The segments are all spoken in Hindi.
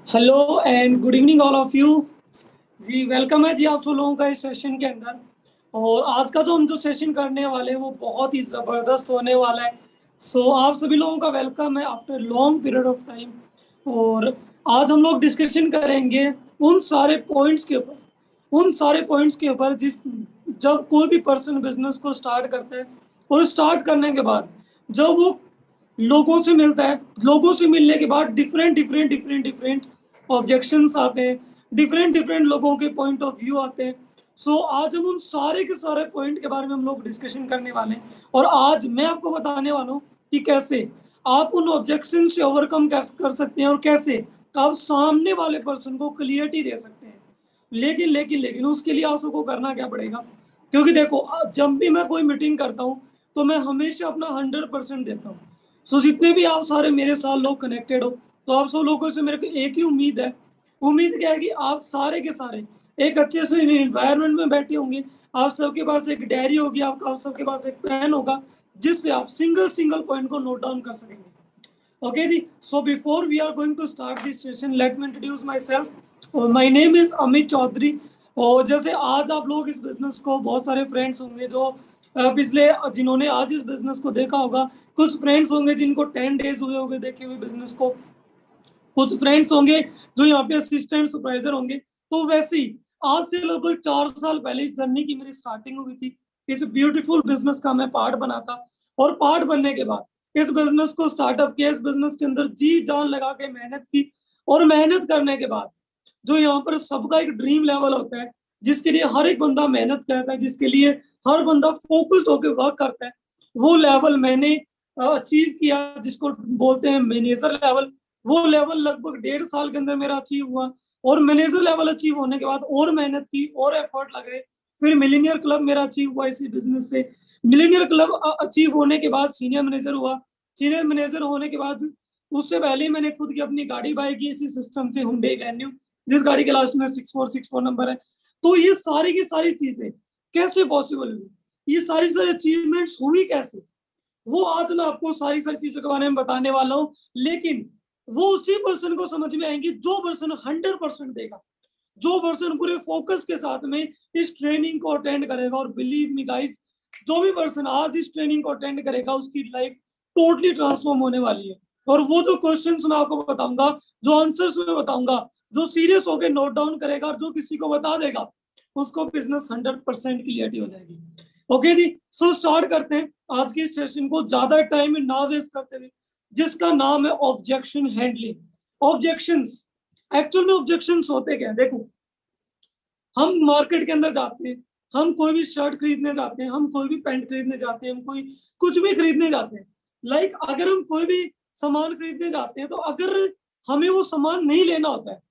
Hello and good evening all of you. जी वेलकम है जी आप सब लोगों का इस सेशन के अंदर। और आज का जो हम जो सेशन करने वाले हैं वो बहुत ही ज़बरदस्त होने वाला है। सो आप सभी लोगों का वेलकम है after long period of time. और आज हम लोग डिस्कशन करेंगे उन सारे पॉइंट्स के ऊपर जिस जब कोई भी पर्सन बिजनेस को स्टार्ट करता है और स्टार्ट करने के बाद जब वो लोगों से मिलता है, लोगों से मिलने के बाद डिफरेंट ऑब्जेक्शंस आते हैं, डिफरेंट डिफरेंट लोगों के पॉइंट ऑफ व्यू आते हैं। सो आज हम उन सारे के सारे पॉइंट के बारे में हम लोग डिस्कशन करने वाले हैं। और आज मैं आपको बताने वाला हूँ कि कैसे आप उन ऑब्जेक्शन से ओवरकम कर सकते हैं और कैसे आप सामने वाले पर्सन को क्लियरिटी दे सकते हैं। लेकिन उसके लिए आप सबको करना क्या पड़ेगा? क्योंकि देखो, जब भी मैं कोई मीटिंग करता हूँ तो मैं हमेशा अपना 100% देता हूँ। सो जितने भी आप सारे मेरे साथ लोग कनेक्टेड हो, तो आप सब लोगों से मेरे को एक ही उम्मीद है। उम्मीद क्या है कि आप सारे के सारे एक अच्छे से इन्वायरमेंट में बैठे होंगे। आप सबके पास एक डायरी होगी, आप सबके पास एक पेन होगा, जिससे आप सिंगल सिंगल पॉइंट को नोट डाउन कर सकेंगे। ओके जी। So before we are going to start this session, let me introduce myself. My name is Amit Chaudhary. और जैसे आज आप लोग इस बिजनेस को, बहुत सारे फ्रेंड्स होंगे जो पिछले जिन्होंने आज इस बिजनेस को देखा होगा। कुछ फ्रेंड्स होंगे जिनको 10 days हुए होंगे देखे हुए बिजनेस को। कुछ फ्रेंड्स होंगे जो यहाँ पे असिस्टेंट सुपरवाइजर होंगे। तो वैसे ही आज से लगभग 4 साल पहले इस जर्नी की मेरी स्टार्टिंग हुई थी। इस ब्यूटीफुल बिजनेस का मैं पार्ट बना था। और पार्ट बनने के बाद इस बिजनेस को स्टार्टअप किया, इस बिजनेस के अंदर जी जान लगा के मेहनत की। और मेहनत करने के बाद जो यहाँ पर सबका एक ड्रीम लेवल होता है, जिसके लिए हर एक बंदा मेहनत करता है, जिसके लिए हर बंदा फोकस्ड होकर वर्क करता है, वो लेवल मैंने अचीव किया, जिसको बोलते हैं मैनेजर लेवल। वो लेवल लगभग 1.5 साल के अंदर मेरा अचीव हुआ। और मैनेजर लेवल अचीव होने के बाद और मेहनत की और एफर्ट लगाए, फिर मिलीनियर क्लब मेरा अचीव हुआ इसी बिजनेस से। मिलीनियर क्लब अचीव होने के बाद सीनियर मैनेजर हुआ। सीनियर मैनेजर होने के बाद उससे पहले ही मैंने खुद की अपनी गाड़ी बाय की इसी सिस्टम से, हुंडई वेन्यू, जिस गाड़ी के लास्ट में 6464 नंबर है। तो ये सारी की सारी चीजें कैसे पॉसिबल हुई, ये सारी सारी अचीवमेंट्स हुई कैसे, वो आज मैं आपको सारी सारी चीजों के बारे में बताने वाला हूँ। लेकिन वो उसी पर्सन को समझ में आएंगी जो पर्सन 100% देगा, जो पर्सन पूरे फोकस के साथ में इस ट्रेनिंग को अटेंड करेगा। और बिलीव मी गाइस, जो भी पर्सन आज इस ट्रेनिंग को अटेंड करेगा उसकी लाइफ टोटली ट्रांसफॉर्म होने वाली है। और वो जो क्वेश्चंस मैं आपको बताऊंगा, जो आंसर्स मैं बताऊंगा, जो सीरियस होकर नोट डाउन करेगा और जो किसी को बता देगा, उसको बिजनेस 100% क्लियरिटी हो जाएगी। ओके जी। सो स्टार्ट करते हैं आज की सेशन को, ज्यादा टाइम ना वेस्ट करते हुए, जिसका नाम है ऑब्जेक्शन हैंडलिंग। ऑब्जेक्शंस, एक्चुअल में ऑब्जेक्शंस होते क्या है? देखो, हम मार्केट के अंदर जाते हैं, हम कोई भी शर्ट खरीदने जाते हैं, हम कोई भी पैंट खरीदने जाते हैं, हम कोई कुछ भी खरीदने जाते हैं। लाइक अगर हम कोई भी सामान खरीदने जाते हैं, तो अगर हमें वो सामान नहीं लेना होता है,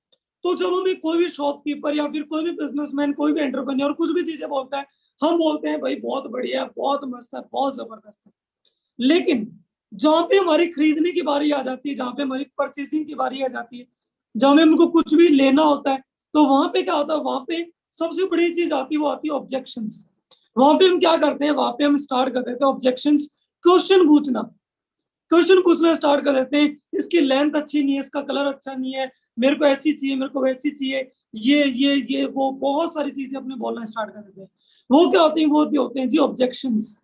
तो जब हमें कोई भी शॉपकीपर या फिर कोई भी बिजनेसमैन, कोई भी एंटरप्रेन्योर कुछ भी चीजें बोलता है, हम बोलते हैं भाई बहुत बढ़िया है, बहुत मस्त है, बहुत जबरदस्त है। लेकिन जहां पे हमारी खरीदने की बारी आ जाती है, जहां पे हमारी परचेसिंग की बारी आ जाती है, जहां में हमको कुछ भी लेना होता है, तो वहां पे क्या होता है? वहां पे सबसे बड़ी चीज आती है, वो आती है ऑब्जेक्शंस। वहां पे हम क्या करते हैं? वहां पे हम स्टार्ट कर देते हैं ऑब्जेक्शंस, क्वेश्चन पूछना। क्वेश्चन पूछना स्टार्ट कर देते हैं, इसकी लेंथ अच्छी नहीं है, इसका कलर अच्छा नहीं है, मेरे को ऐसी चाहिए, मेरे को वैसी चाहिए, ये वो बहुत सारी चीजें अपने बोलना स्टार्ट कर देते हैं। वो क्या होती है? वो होते हैं जी ऑब्जेक्शंस।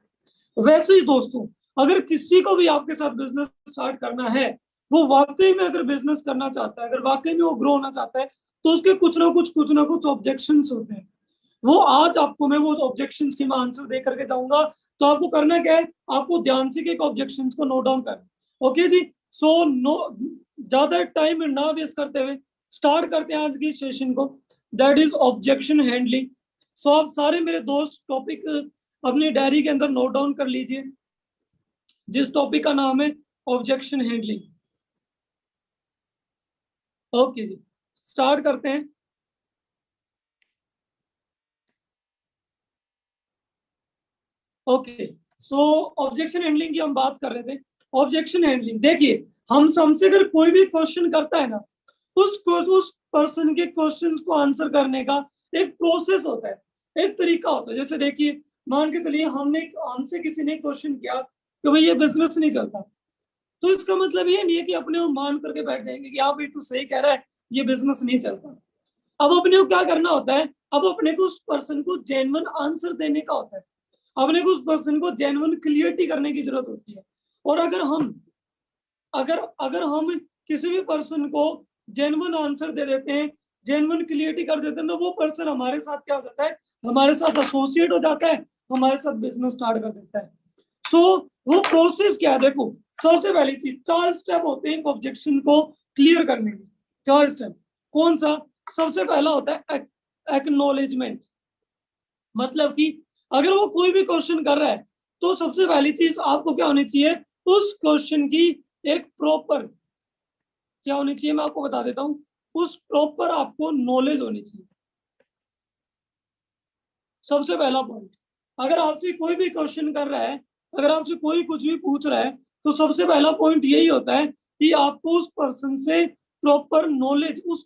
वैसे ही दोस्तों, अगर किसी को भी आपके साथ बिजनेस स्टार्ट करना है, वो वाकई में अगर बिजनेस करना चाहता है, अगर वाकई में वो ग्रो होना चाहता है, तो उसके कुछ ना कुछ ऑब्जेक्शंस होते हैं। वो आज आपको मैं वो ऑब्जेक्शंस की मैं आंसर दे करके जाऊंगा। तो आपको करना क्या है? आपको ध्यान से एक ऑब्जेक्शंस को नोट डाउन करना। ओके जी। सो नो, ज्यादा टाइम ना वेस्ट करते हुए स्टार्ट करते हैं आज की सेशन को, दैट इज ऑब्जेक्शन हैंडलिंग। सो आप सारे मेरे दोस्त टॉपिक अपनी डायरी के अंदर नोट डाउन कर लीजिए, जिस टॉपिक का नाम है ऑब्जेक्शन हैंडलिंग। ओके जी, स्टार्ट करते हैं। ओके। सो ऑब्जेक्शन हैंडलिंग की हम बात कर रहे थे। ऑब्जेक्शन हैंडलिंग, देखिए, हम हमसे अगर कोई भी क्वेश्चन करता है ना, उस पर्सन के क्वेश्चन को आंसर करने का एक प्रोसेस होता है, एक तरीका होता है। जैसे देखिए, मान के चलिए हमने हमसे किसी ने क्वेश्चन किया कि भाई ये बिजनेस नहीं चलता, तो इसका मतलब ये नहीं है कि अपने वो मान करके बैठ जाएंगे कि हाँ भाई तू सही कह रहा है, ये बिजनेस नहीं चलता। अब अपने को क्या करना होता है, अब अपने को उस पर्सन को जेन्युइन आंसर देने का होता है, अपने को उस पर्सन को जेन्युइन क्लियरिटी करने की जरूरत होती है। और अगर अगर हम किसी भी पर्सन को जेन्युइन आंसर दे देते हैं, जेन्युइन क्लियरिटी कर देते हैं, तो वो पर्सन हमारे साथ क्या हो जाता है, हमारे साथ एसोसिएट हो जाता है, हमारे साथ बिजनेस स्टार्ट कर देता है। सो वो प्रोसेस क्या है, देखो सबसे पहली चीज 4 स्टेप होते हैं ऑब्जेक्शन को क्लियर करने के। 4 स्टेप कौन सा, सबसे पहला होता है एक्नॉलेजमेंट। मतलब कि अगर वो कोई भी क्वेश्चन कर रहा है तो सबसे पहली चीज आपको क्या होनी चाहिए, उस क्वेश्चन की एक प्रॉपर क्या होनी चाहिए, मैं आपको बता देता हूं, उस प्रॉपर आपको नॉलेज होनी चाहिए। सबसे पहला पॉइंट, अगर आपसे कोई भी क्वेश्चन कर रहा है, अगर आपसे कोई कुछ भी पूछ रहा है, तो सबसे पहला पॉइंट यही होता है कि आपको उस पर्सन से प्रॉपर नॉलेज, उस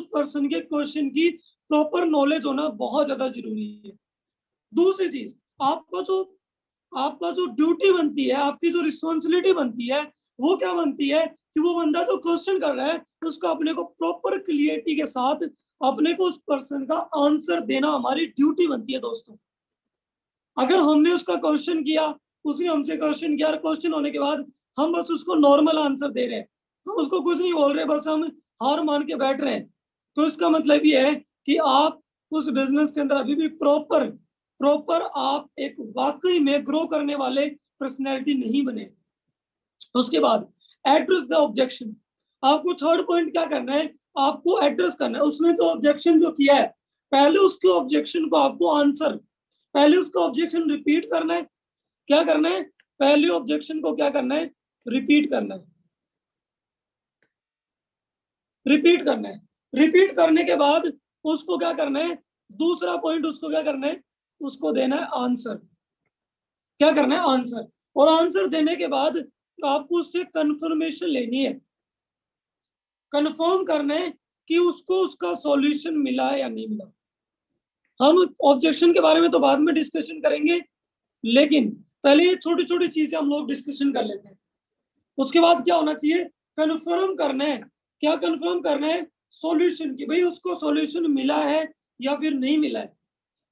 पर्सन के क्वेश्चन की प्रॉपर नॉलेज होना बहुत ज्यादा जरूरी है। दूसरी चीज, आपका जो ड्यूटी बनती है, आपकी जो रिस्पॉन्सिबिलिटी बनती है, वो क्या बनती है कि वो बंदा जो क्वेश्चन कर रहा है उसको अपने को प्रॉपर क्लियरिटी के साथ अपने को उस पर्सन का आंसर देना हमारी ड्यूटी बनती है दोस्तों। अगर हमने उसका क्वेश्चन किया, उसने हमसे क्वेश्चन किया, क्वेश्चन होने के बाद हम बस उसको नॉर्मल आंसर दे रहे हैं, हम उसको कुछ नहीं बोल रहे, बस हम हार मान के बैठ रहे हैं, तो इसका मतलब ये है कि आप उस बिजनेस के अंदर अभी भी प्रॉपर प्रॉपर आप एक वाकई में ग्रो करने वाले पर्सनैलिटी नहीं बने। उसके बाद एड्रेस द ऑब्जेक्शन। आपको थर्ड पॉइंट क्या करना है, आपको एड्रेस करना है। उसने जो ऑब्जेक्शन जो किया है, पहले उसके ऑब्जेक्शन को आपको आंसर, पहले उसका ऑब्जेक्शन रिपीट करना है। क्या करना है, पहले ऑब्जेक्शन को क्या करना है, रिपीट करना है, रिपीट करना है। रिपीट करने के बाद उसको क्या करना है, दूसरा पॉइंट उसको क्या करना है, उसको देना है आंसर। क्या करना है, आंसर। और आंसर देने के बाद आपको उससे कंफर्मेशन लेनी है, कंफर्म करना है कि उसको उसका सॉल्यूशन मिला है या नहीं मिला। हम ऑब्जेक्शन के बारे में तो बाद में डिस्कशन करेंगे, लेकिन पहले ये छोटी छोटी चीजें हम लोग डिस्कशन कर लेते हैं। उसके बाद क्या होना चाहिए, कंफर्म करना है। क्या कंफर्म करना है, सॉल्यूशन की, भाई उसको सॉल्यूशन मिला है या फिर नहीं मिला है,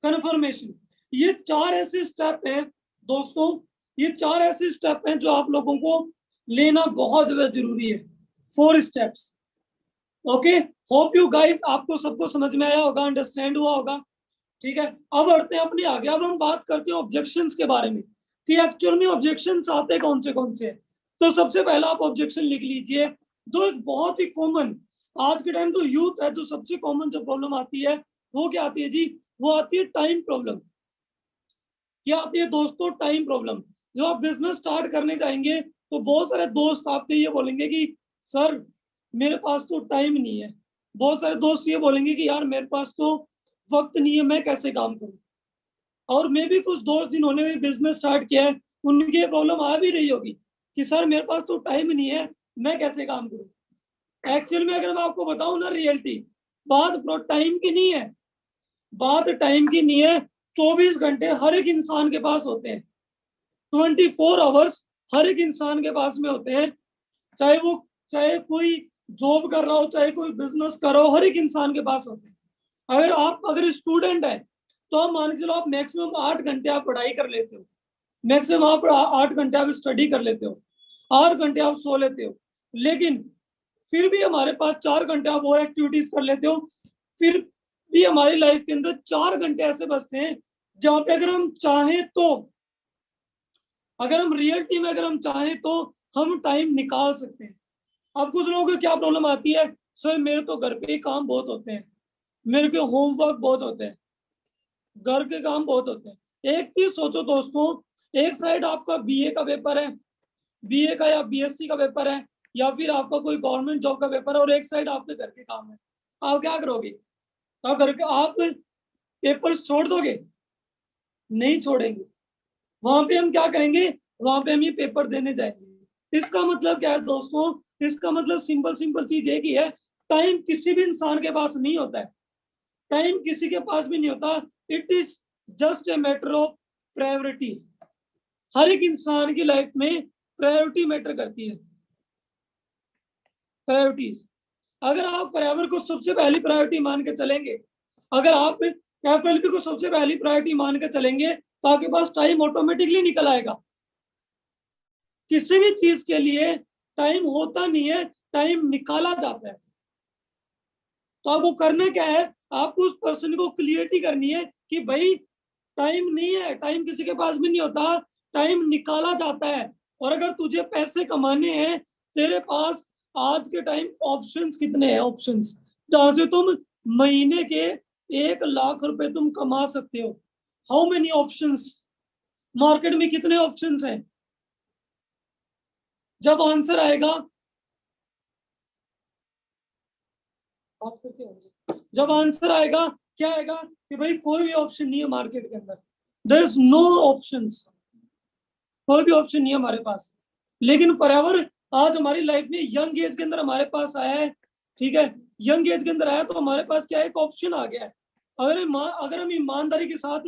कंफर्मेशन। ये 4 ऐसे स्टेप हैं दोस्तों, ये 4 ऐसे स्टेप हैं जो आप लोगों को लेना बहुत ज्यादा जरूरी है। 4 steps. Okay, hope you guys आपको सबको समझ में आया होगा, अंडरस्टैंड हुआ होगा। ठीक है, अब बढ़ते हैं अपने आगे। अब हम बात करते हैं ऑब्जेक्शंस के बारे में कि एक्चुअल में ऑब्जेक्शंस आते कौन से हैं। तो सबसे पहला आप ऑब्जेक्शन लिख लीजिए, जो एक बहुत ही कॉमन, आज के टाइम जो यूथ है, जो सबसे कॉमन जो प्रॉब्लम आती है वो क्या आती है जी, वो आती है टाइम प्रॉब्लम। क्या आती है दोस्तों, टाइम प्रॉब्लम। जब आप बिजनेस स्टार्ट करने जाएंगे तो बहुत सारे दोस्त आपके ये बोलेंगे कि सर मेरे पास तो टाइम नहीं है। बहुत सारे दोस्त ये बोलेंगे कि यार मेरे पास तो वक्त नहीं है, मैं कैसे काम करूं। और मे भी कुछ दोस्त जिन्होंने भी बिजनेस स्टार्ट किया है, उनकी ये प्रॉब्लम आ भी रही होगी कि सर मेरे पास तो टाइम नहीं है, मैं कैसे काम करूं। एक्चुअल में अगर मैं आपको बताऊं ना रियलिटी, बात टाइम की नहीं है, बात टाइम की नहीं है। 24 घंटे हर एक इंसान के पास होते हैं, 24 आवर्स हर एक इंसान के पास में होते हैं। चाहे कोई जॉब कर रहा हो, चाहे कोई बिजनेस कर रहा हो, हर एक इंसान के पास होते हैं। अगर स्टूडेंट है तो आप मान के चलो, आप मैक्सिमम 8 घंटे आप पढ़ाई कर लेते हो, मैक्सिमम आप 8 घंटे आप स्टडी कर लेते हो, 8 घंटे आप सो लेते हो। लेकिन फिर भी हमारे पास 4 घंटे आप और एक्टिविटीज कर लेते हो। फिर भी हमारी लाइफ के अंदर 4 घंटे ऐसे बचते हैं जहां पे अगर हम चाहें तो, अगर हम रियलिटी में अगर हम चाहें तो हम टाइम निकाल सकते हैं। अब कुछ लोगों को क्या प्रॉब्लम आती है, सर मेरे तो घर पे ही काम बहुत होते हैं, मेरे के होमवर्क बहुत होते हैं, घर के काम बहुत होते हैं। एक चीज सोचो दोस्तों, एक साइड आपका बीए का पेपर है, बीए का या बीएससी का पेपर है, या फिर आपका कोई गवर्नमेंट जॉब का पेपर है, और एक साइड आपके घर के काम है। आप क्या करोगे, आप पेपर छोड़ दोगे, नहीं छोड़ेंगे। वहां पे हम क्या करेंगे, वहां पे हम ये पेपर देने जाएंगे। इसका मतलब क्या है दोस्तों, इसका मतलब सिंपल सिंपल चीज एक ही है, टाइम किसी भी इंसान के पास नहीं होता है, टाइम किसी के पास भी नहीं होता। It is just a matter of priority. हर एक इंसान की लाइफ में प्रायोरिटी मैटर करती है, प्रायोरिटीज। अगर आप फॉरएवर को सबसे पहली प्रायोरिटी मान के चलेंगे, अगर आप एफएलपी को सबसे पहली प्रायोरिटी मान के चलेंगे, तो आपके पास टाइम ऑटोमेटिकली निकल आएगा। किसी भी चीज के लिए टाइम होता नहीं है, टाइम निकाला जाता है। तो आपको करना क्या है, आपको उस पर्सन को क्लियरिटी करनी है कि भाई टाइम नहीं है, टाइम किसी के पास भी नहीं होता, टाइम निकाला जाता है। और अगर तुझे पैसे कमाने हैं, तेरे पास आज के टाइम ऑप्शंस कितने हैं, ऑप्शंस जहां से तुम महीने के 1 लाख रुपए तुम कमा सकते हो। हाउ मेनी ऑप्शंस, मार्केट में कितने ऑप्शंस हैं। जब आंसर आएगा, जब आंसर आएगा क्या आएगा कि भाई कोई भी ऑप्शन नहीं है मार्केट के अंदर, देयर इज नो ऑप्शंस, कोई भी ऑप्शन नहीं है हमारे पास। लेकिन फॉरएवर आज हमारी लाइफ में यंग एज के अंदर हमारे पास आया है, ठीक है, यंग एज के अंदर आया तो हमारे पास क्या है, एक ऑप्शन आ गया है। अगर हम ईमानदारी के साथ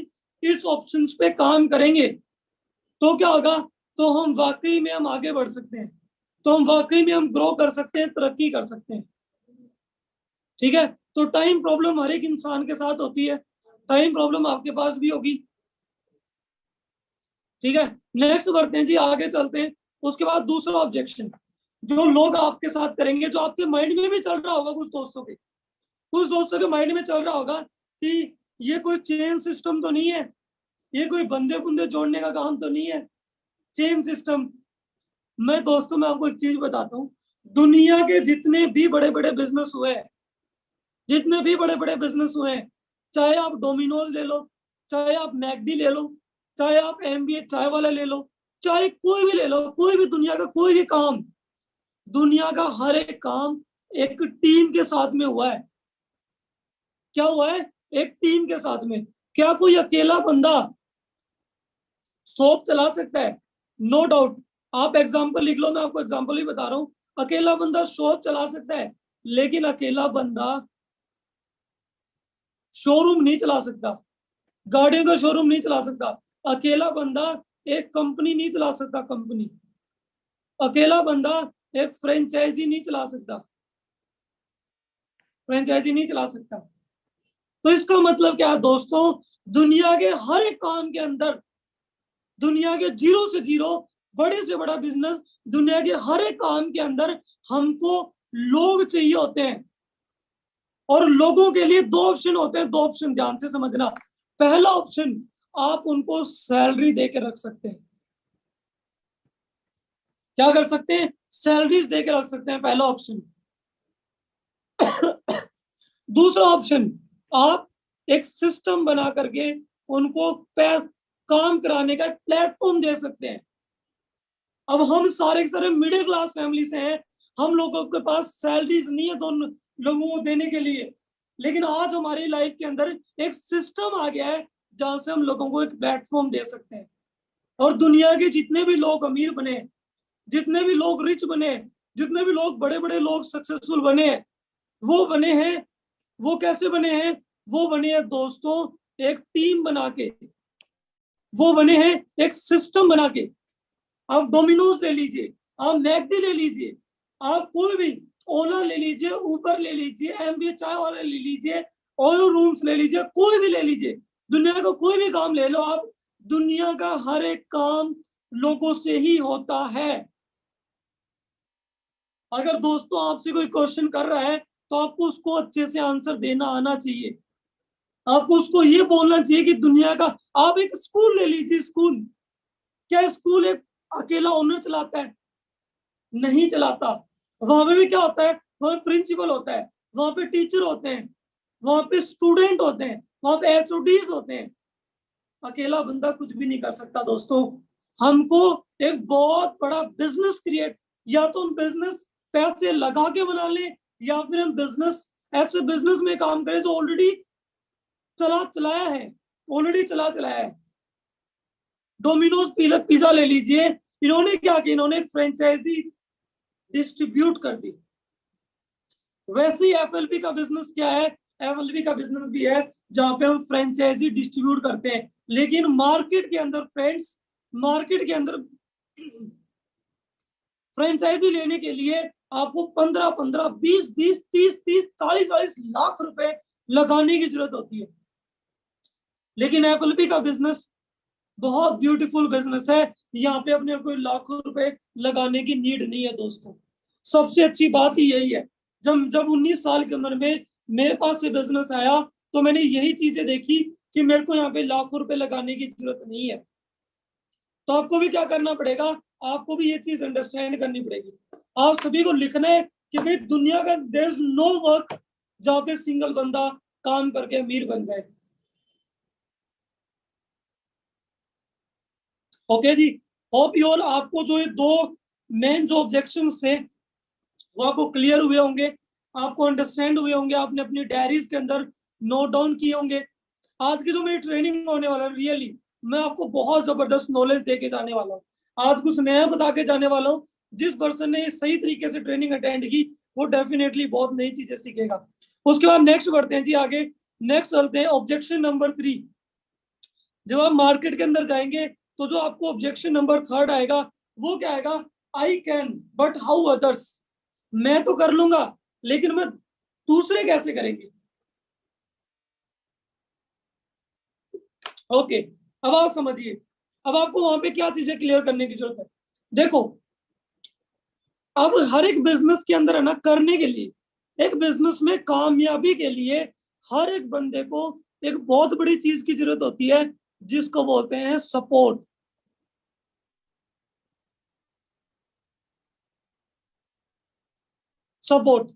इस ऑप्शन पे काम करेंगे तो क्या होगा, तो हम वाकई में हम आगे बढ़ सकते हैं, तो हम वाकई में हम ग्रो कर सकते हैं, तरक्की कर सकते हैं। ठीक है, तो टाइम प्रॉब्लम हर एक इंसान के साथ होती है, टाइम प्रॉब्लम आपके पास भी होगी। ठीक है, नेक्स्ट बढ़ते हैं जी, आगे चलते हैं। उसके बाद दूसरा ऑब्जेक्शन जो लोग आपके साथ करेंगे, जो आपके माइंड में भी चल रहा होगा, कुछ दोस्तों के माइंड में चल रहा होगा कि ये कोई चेन सिस्टम तो नहीं है, ये कोई बंदे बुंदे जोड़ने का काम तो नहीं है, चेन सिस्टम। मैं दोस्तों मैं आपको एक चीज बताता हूँ, दुनिया के जितने भी बड़े बड़े बिजनेस हुए हैं, जितने भी बड़े बड़े बिजनेस हुए हैं, चाहे आप डोमिनोज ले लो, चाहे आप मैकडी ले लो, चाहे आप एमबीए चाय वाला ले लो, चाहे कोई भी ले लो, कोई भी दुनिया का कोई भी काम, दुनिया का हर एक काम एक टीम के साथ में हुआ है। क्या हुआ है, एक टीम के साथ में। क्या कोई अकेला बंदा शॉप चला सकता है? No doubt. आप एग्जाम्पल लिख लो, मैं आपको एग्जाम्पल ही बता रहा हूं। अकेला बंदा शॉप चला सकता है, लेकिन अकेला बंदा शोरूम नहीं चला सकता, गाड़ियों का शोरूम नहीं चला सकता। अकेला बंदा एक कंपनी नहीं चला सकता, कंपनी। अकेला बंदा एक फ्रेंचाइजी नहीं चला सकता, फ्रेंचाइजी नहीं चला सकता। तो इसका मतलब क्या है दोस्तों, दुनिया के हर एक काम के अंदर, दुनिया के जीरो से जीरो, बड़े से बड़ा बिजनेस, दुनिया के हर एक काम के अंदर हमको लोग चाहिए होते हैं। और लोगों के लिए दो ऑप्शन होते हैं, दो ऑप्शन ध्यान से समझना। पहला ऑप्शन, आप उनको सैलरी दे के रख सकते हैं। क्या कर सकते हैं, सैलरीज दे के रख सकते हैं, पहला ऑप्शन। दूसरा ऑप्शन, आप एक सिस्टम बना करके उनको काम कराने का प्लेटफॉर्म दे सकते हैं। अब हम सारे के सारे मिडिल क्लास फैमिली से हैं, हम लोगों के पास सैलरीज नहीं है दोनों लोगों को देने के लिए, लेकिन आज हमारी लाइफ के अंदर एक सिस्टम आ गया है जहां से हम लोगों को एक प्लेटफॉर्म दे सकते हैं। और दुनिया के जितने भी लोग अमीर बने, जितने भी लोग रिच बने, जितने भी लोग बड़े बड़े लोग सक्सेसफुल बने, वो बने हैं, वो कैसे बने हैं, वो बने हैं दोस्तों एक टीम बना के, वो बने हैं एक सिस्टम बना के। आप डोमिनोज ले लीजिए, आप मैकडी ले लीजिए, आप कोई भी ओला ले लीजिए, उबर ले लीजिए, एमबीए चाय वाला ले लीजिए, ऑयल रूम्स ले लीजिए, कोई भी ले लीजिए, दुनिया का कोई भी काम ले लो आप, दुनिया का हर एक काम लोगों से ही होता है। अगर दोस्तों आपसे कोई क्वेश्चन कर रहा है तो आपको उसको अच्छे से आंसर देना आना चाहिए। आपको उसको ये बोलना चाहिए कि दुनिया का, आप एक स्कूल ले लीजिए, स्कूल, क्या स्कूल एक अकेला ओनर चलाता है? नहीं चलाता। वहां पे भी क्या होता है, वहां प्रिंसिपल होता है, वहां पे टीचर होते हैं, वहां पे स्टूडेंट होते हैं, वहां पे एचओडीज होते हैं। अकेला बंदा कुछ भी नहीं कर सकता दोस्तों। हमको एक बहुत बड़ा बिजनेस क्रिएट, या तो हम बिजनेस पैसे लगा के बना लें, या फिर हम बिजनेस ऐसे बिजनेस में काम करें जो ऑलरेडी चलाया है, ऑलरेडी चलाया है। डोमिनोज पिज्जा ले लीजिए, इन्होंने क्या किया, इन्होंने एक फ्रेंचाइजी डिस्ट्रीब्यूट कर दी। वैसे ही एफएलबी का बिजनेस क्या है, एफएलबी का बिजनेस भी है जहां पे हम फ्रेंचाइजी डिस्ट्रीब्यूट करते हैं। लेकिन मार्केट के अंदर फ्रेंड्स, मार्केट के अंदर फ्रेंचाइजी लेने के लिए आपको 15-15, 20-20, 30-30, 40-40 लाख रुपए लगाने की जरूरत होती है। लेकिन एफएलपी का बिजनेस बहुत ब्यूटीफुल बिजनेस है, यहाँ पे अपने कोई लाखों रुपए लगाने की नीड नहीं है दोस्तों। सबसे अच्छी बात ही यही है, जब जब 19 साल की उम्र में मेरे पास ये बिजनेस आया तो मैंने यही चीजें देखी कि मेरे को यहाँ पे लाखों रुपए लगाने की जरूरत नहीं है। तो आपको भी क्या करना पड़ेगा, आपको भी ये चीज अंडरस्टैंड करनी पड़ेगी। आप सभी को लिखना है कि भाई दुनिया का देयर इज नो वर्क जहाँ पे सिंगल बंदा काम करके अमीर बन जाए। ओके जी, होप यू ऑल आपको जो ये दो मेन जो ऑब्जेक्शन थे वो आपको क्लियर हुए होंगे, आपको अंडरस्टैंड हुए होंगे, आपने अपनी डायरीज के अंदर नोट डाउन किए होंगे। आज की जो मेरी ट्रेनिंग होने वाला है, रियली मैं आपको बहुत जबरदस्त नॉलेज देके जाने वाला हूँ। आज कुछ नया बता के जाने वाला हूँ। जिस पर्सन ने सही तरीके से ट्रेनिंग अटेंड की वो डेफिनेटली बहुत नई चीजें सीखेगा। उसके बाद नेक्स्ट बढ़ते हैं जी आगे। नेक्स्ट चलते हैं ऑब्जेक्शन नंबर 3। जब आप मार्केट के अंदर जाएंगे तो जो आपको ऑब्जेक्शन नंबर 3 आएगा वो क्या आएगा, I can but how others. मैं तो कर लूंगा लेकिन मैं दूसरे कैसे करेंगे। ओके, अब आप समझिए, अब आपको वहां पे क्या चीजें क्लियर करने की जरूरत है। देखो, अब हर एक बिजनेस के अंदर है ना, करने के लिए एक बिजनेस में कामयाबी के लिए हर एक बंदे को एक बहुत बड़ी चीज की जरूरत होती है जिसको बोलते हैं सपोर्ट। सपोर्ट